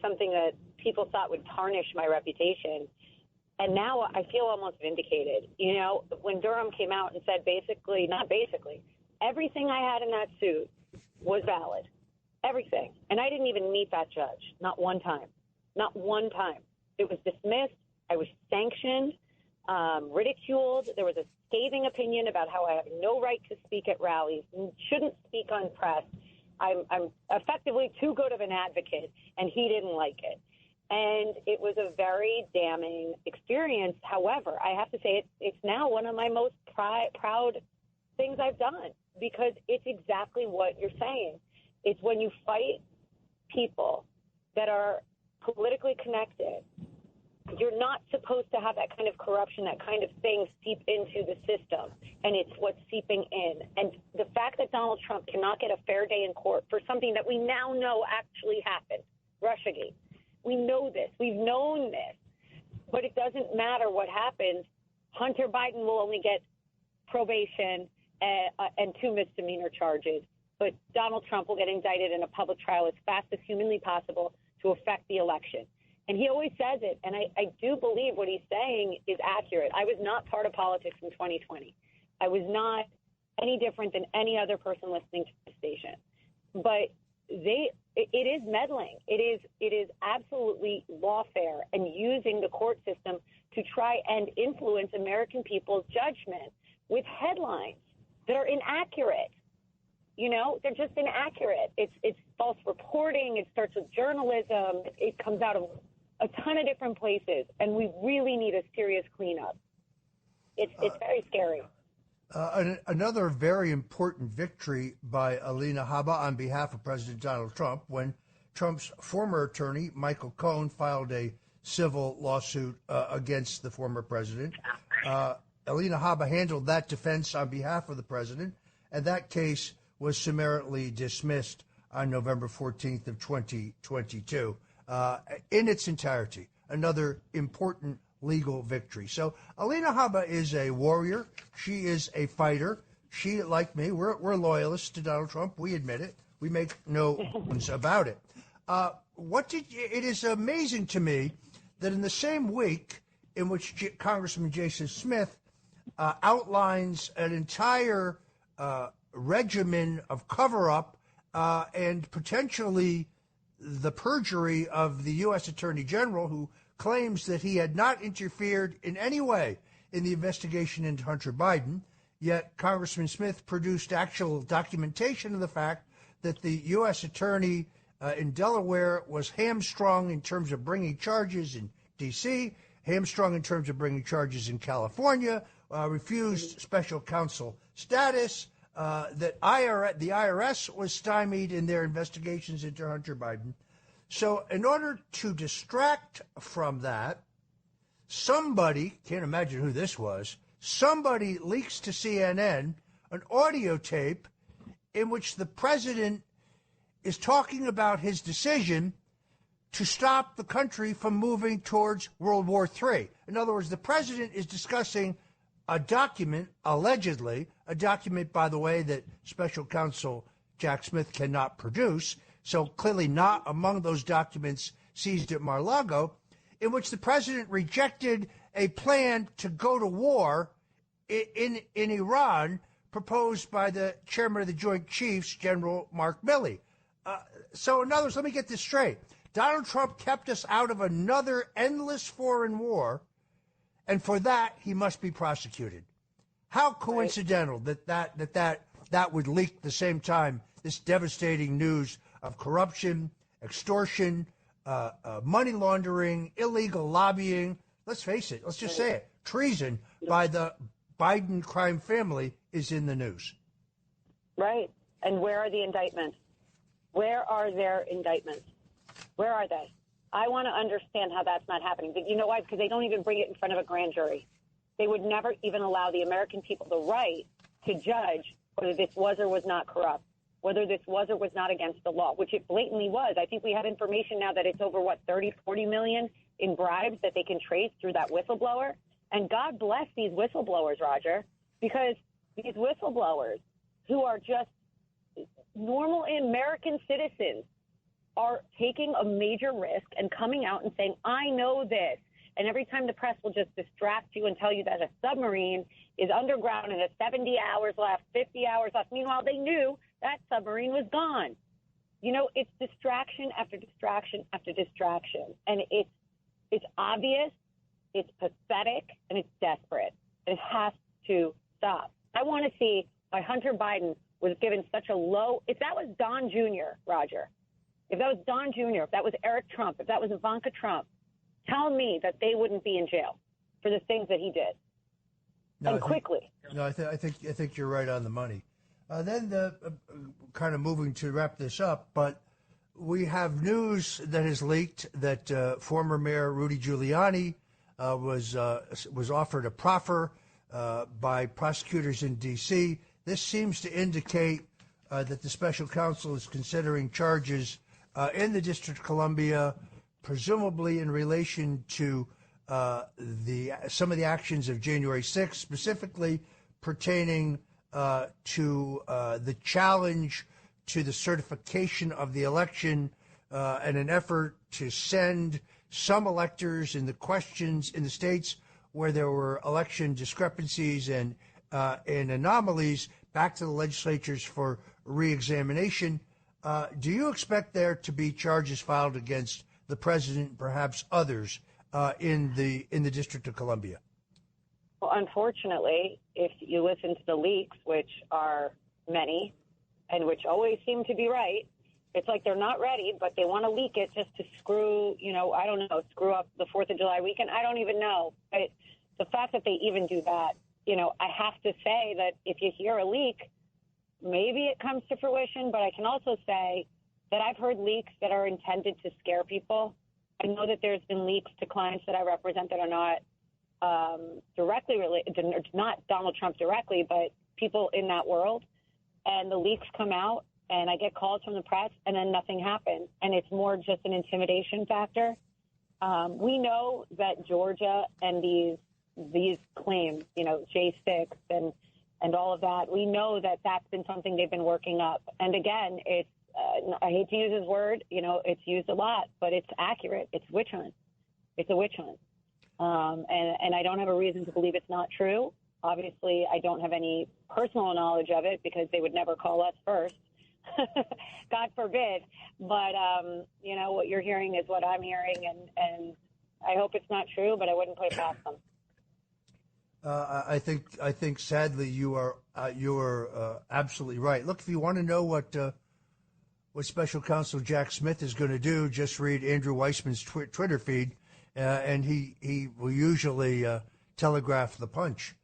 something that people thought would tarnish my reputation. And now I feel almost vindicated. When Durham came out and said everything I had in that suit was valid. Everything. And I didn't even meet that judge. Not one time. Not one time. It was dismissed. I was sanctioned, ridiculed. There was a scathing opinion about how I have no right to speak at rallies, shouldn't speak on press. I'm effectively too good of an advocate, and he didn't like it. And it was a very damning experience. However, I have to say it's now one of my most proud things I've done because it's exactly what you're saying. It's when you fight people that are politically connected, you're not supposed to have that kind of corruption, that kind of thing seep into the system, and it's what's seeping in. And the fact that Donald Trump cannot get a fair day in court for something that we now know actually happened, Russiagate. We know this. We've known this. But it doesn't matter what happens. Hunter Biden will only get probation and 2 misdemeanor charges. But Donald Trump will get indicted in a public trial as fast as humanly possible to affect the election. And he always says it, and I do believe what he's saying is accurate. I was not part of politics in 2020. I was not any different than any other person listening to the station. But it is meddling. It is absolutely lawfare and using the court system to try and influence American people's judgment with headlines that are inaccurate. They're just inaccurate. It's false reporting. It starts with journalism. It comes out of a ton of different places, and we really need a serious cleanup. It's very scary. Another very important victory by Alina Habba on behalf of President Donald Trump when Trump's former attorney, Michael Cohen, filed a civil lawsuit against the former president. Alina Habba handled that defense on behalf of the president, and that case was summarily dismissed on November 14th of 2022 in its entirety. Another important legal victory. So Alina Habba is a warrior. She is a fighter. She, like me, we're loyalists to Donald Trump. We admit it. We make no bones about it. It is amazing to me that in the same week in which Congressman Jason Smith outlines an entire regimen of cover-up and potentially the perjury of the U.S. Attorney General, who claims that he had not interfered in any way in the investigation into Hunter Biden, yet Congressman Smith produced actual documentation of the fact that the U.S. Attorney in Delaware was hamstrung in terms of bringing charges in D.C., hamstrung in terms of bringing charges in California, refused special counsel status, that the IRS was stymied in their investigations into Hunter Biden. So in order to distract from that, somebody, can't imagine who this was, somebody leaks to CNN an audio tape in which the president is talking about his decision to stop the country from moving towards World War III. In other words, the president is discussing a document, allegedly, a document, by the way, that special counsel Jack Smith cannot produce, so clearly not among those documents seized at Mar-a-Lago, in which the president rejected a plan to go to war in Iran proposed by the chairman of the Joint Chiefs, General Mark Milley. So in other words, let me get this straight. Donald Trump kept us out of another endless foreign war, and for that, he must be prosecuted. How coincidental that would leak the same time this devastating news of corruption, extortion, money laundering, illegal lobbying. Let's face it. Let's just say it. Treason by the Biden crime family is in the news. Right. And where are the indictments? Where are their indictments? Where are they? I want to understand how that's not happening. But you know why? Because they don't even bring it in front of a grand jury. They would never even allow the American people the right to judge whether this was or was not corrupt, whether this was or was not against the law, which it blatantly was. I think we have information now that it's over, 30, 40 million in bribes that they can trace through that whistleblower. And God bless these whistleblowers, Roger, because these whistleblowers who are just normal American citizens are taking a major risk and coming out and saying, I know this. And every time the press will just distract you and tell you that a submarine is underground and has 70 hours left, 50 hours left. Meanwhile, they knew that submarine was gone. You know, it's distraction after distraction after distraction. And it's obvious, it's pathetic, and it's desperate. It has to stop. I want to see why Hunter Biden was given such a low – if that was Don Jr., Roger, if that was Don Jr., if that was Eric Trump, if that was Ivanka Trump, tell me that they wouldn't be in jail for the things that he did. No, and quickly. I think you're right on the money. Then kind of moving to wrap this up, but we have news that has leaked that former Mayor Rudy Giuliani was offered a proffer by prosecutors in D.C. This seems to indicate that the special counsel is considering charges in the District of Columbia, presumably in relation to some of the actions of January 6th, specifically pertaining to the challenge to the certification of the election and an effort to send some electors in the questions in the states where there were election discrepancies and anomalies back to the legislatures for reexamination. Do you expect there to be charges filed against the president, perhaps others, in the District of Columbia? Well, unfortunately, if you listen to the leaks, which are many and which always seem to be right, it's like they're not ready, but they want to leak it just to screw, screw up the 4th of July weekend. I don't even know. But the fact that they even do that, I have to say that if you hear a leak, maybe it comes to fruition, but I can also say that I've heard leaks that are intended to scare people. I know that there's been leaks to clients that I represent that are not directly related, not Donald Trump directly, but people in that world. And the leaks come out, and I get calls from the press, and then nothing happens. And it's more just an intimidation factor. We know that Georgia and these claims, J6 and all of that, we know that that's been something they've been working up. And again, it's I hate to use his word, it's used a lot, but it's accurate. It's witch hunt. It's a witch hunt. And I don't have a reason to believe it's not true. Obviously, I don't have any personal knowledge of it because they would never call us first. God forbid. But, what you're hearing is what I'm hearing, and I hope it's not true, but I wouldn't put it past them. I think sadly you are absolutely right. Look, if you want to know what Special Counsel Jack Smith is going to do, just read Andrew Weissman's Twitter feed, and he will usually telegraph the punch.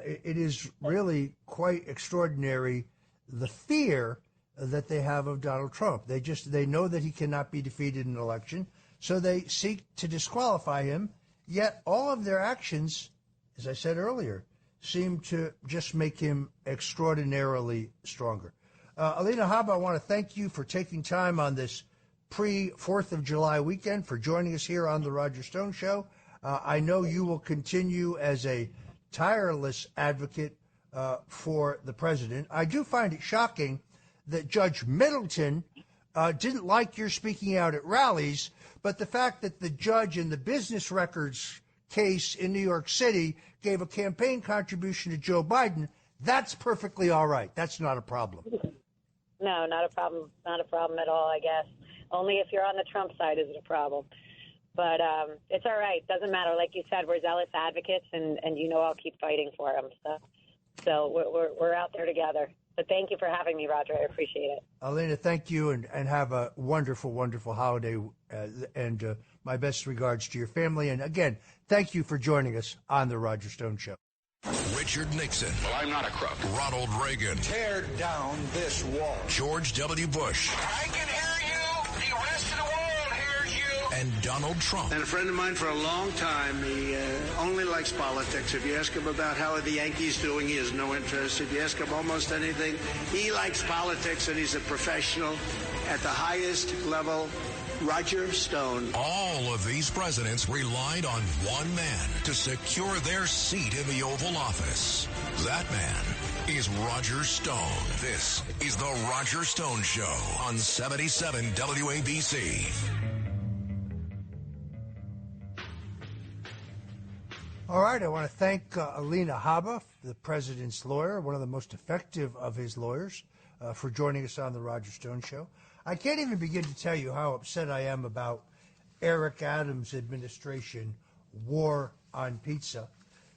It is really quite extraordinary, the fear that they have of Donald Trump. They know that he cannot be defeated in an election, so they seek to disqualify him Yet all of their actions, as I said earlier, seem to just make him extraordinarily stronger. Alina Habba, I want to thank you for taking time on this pre-4th of July weekend, for joining us here on The Roger Stone Show. I know you will continue as a tireless advocate for the president. I do find it shocking that Judge Middleton didn't like your speaking out at rallies, but the fact that the judge in the business records case in New York City gave a campaign contribution to Joe Biden, that's perfectly all right. That's not a problem. No, not a problem. Not a problem at all, I guess. Only if you're on the Trump side is it a problem. But it's all right. Doesn't matter. Like you said, we're zealous advocates, and I'll keep fighting for them. So we're out there together. But thank you for having me, Roger. I appreciate it. Alina, thank you, and have a wonderful, wonderful holiday, and my best regards to your family. And again, thank you for joining us on The Roger Stone Show. Richard Nixon. Well, I'm not a crook. Ronald Reagan. Tear down this wall. George W. Bush. I can hear you. The rest of the world hears you. And Donald Trump. And a friend of mine for a long time, he only likes politics. If you ask him about how are the Yankees doing, he has no interest. If you ask him almost anything, he likes politics, and he's a professional at the highest level. Roger Stone. All of these presidents relied on one man to secure their seat in the Oval Office. That man is Roger Stone. This is The Roger Stone Show on 77 WABC. All right, I want to thank Alina Habba, the president's lawyer, one of the most effective of his lawyers, for joining us on The Roger Stone Show. I can't even begin to tell you how upset I am about Eric Adams' administration war on pizza.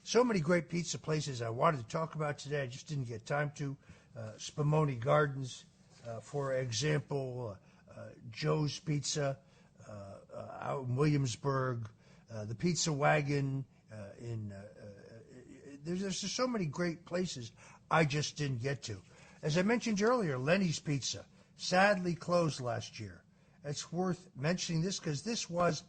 So many great pizza places I wanted to talk about today. I just didn't get time to. Spumoni Gardens, for example, Joe's Pizza out in Williamsburg, the Pizza Wagon there's just so many great places I just didn't get to. As I mentioned earlier, Lenny's Pizza sadly closed last year. It's worth mentioning this because this was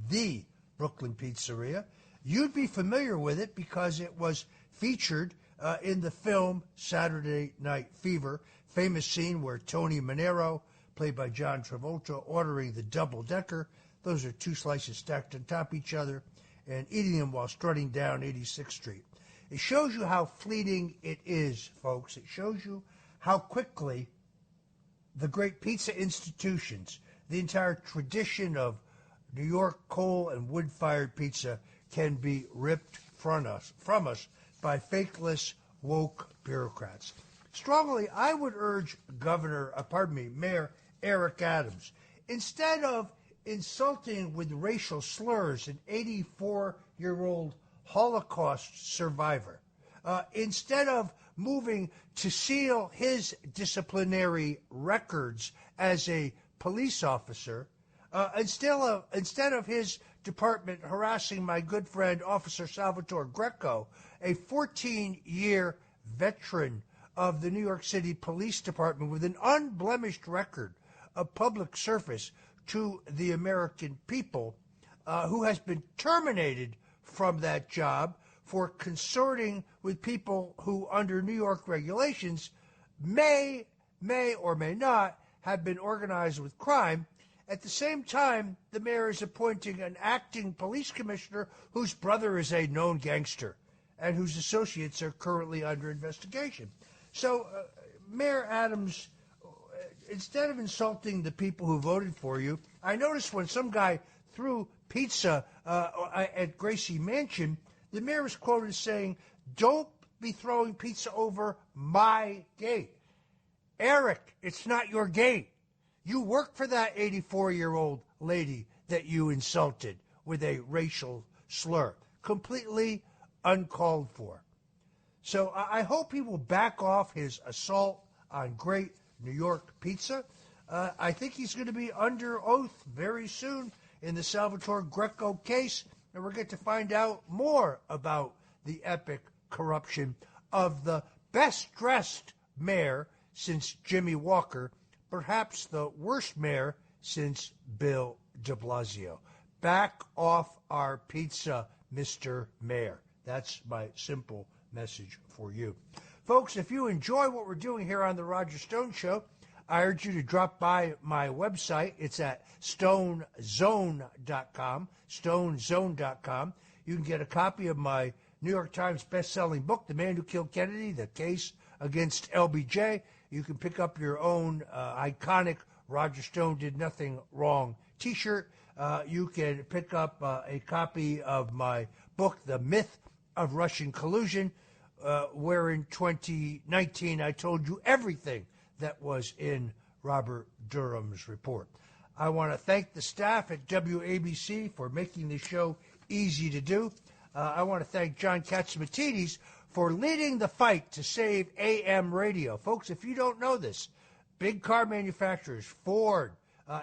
the Brooklyn pizzeria. You'd be familiar with it because it was featured in the film Saturday Night Fever, famous scene where Tony Manero, played by John Travolta, ordering the double-decker. Those are two slices stacked on top of each other, and eating them while strutting down 86th Street. It shows you how fleeting it is, folks. It shows you how quickly the great pizza institutions, the entire tradition of New York coal and wood-fired pizza, can be ripped from us by fakeless, woke bureaucrats. Strongly, I would urge Mayor Eric Adams, instead of insulting with racial slurs an 84-year-old Holocaust survivor, instead of moving to seal his disciplinary records as a police officer, instead of his department harassing my good friend Officer Salvatore Greco, a 14-year veteran of the New York City Police Department with an unblemished record of public service to the American people, who has been terminated from that job for consorting with people who, under New York regulations, may or may not have been organized with crime. At the same time, the mayor is appointing an acting police commissioner whose brother is a known gangster and whose associates are currently under investigation. So, Mayor Adams, instead of insulting the people who voted for you, I noticed when some guy threw pizza at Gracie Mansion, the mayor was quoted as saying, "Don't be throwing pizza over my gate." Eric, it's not your gate. You work for that 84-year-old lady that you insulted with a racial slur. Completely uncalled for. So I hope he will back off his assault on great New York pizza. I think he's going to be under oath very soon in the Salvatore Greco case, and we're going to find out more about the epic corruption of the best-dressed mayor since Jimmy Walker, perhaps the worst mayor since Bill de Blasio. Back off our pizza, Mr. Mayor. That's my simple message for you. Folks, if you enjoy what we're doing here on The Roger Stone Show, I urge you to drop by my website. It's at stonezone.com, stonezone.com. You can get a copy of my New York Times best-selling book, The Man Who Killed Kennedy, The Case Against LBJ. You can pick up your own iconic Roger Stone Did Nothing Wrong t-shirt. You can pick up a copy of my book, The Myth of Russian Collusion, where in 2019 I told you everything that was in Robert Durham's report. I want to thank the staff at WABC for making this show easy to do. I want to thank John Catsimatidis for leading the fight to save AM radio. Folks, if you don't know this, big car manufacturers, Ford,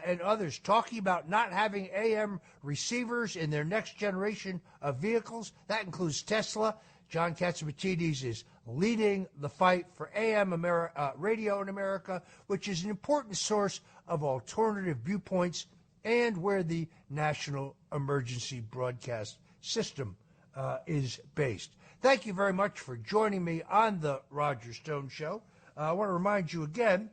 and others, talking about not having AM receivers in their next generation of vehicles. That includes Tesla. John Catsimatidis is leading the fight for AM radio in America, which is an important source of alternative viewpoints and where the National Emergency Broadcast System is based. Thank you very much for joining me on the Roger Stone Show. I want to remind you again,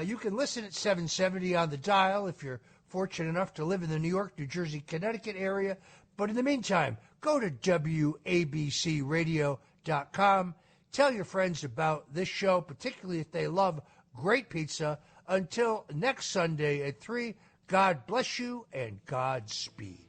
you can listen at 770 on the dial if you're fortunate enough to live in the New York, New Jersey, Connecticut area. But in the meantime, go to WABCRadio.com. Tell your friends about this show, particularly if they love great pizza. Until next Sunday at 3, God bless you and Godspeed.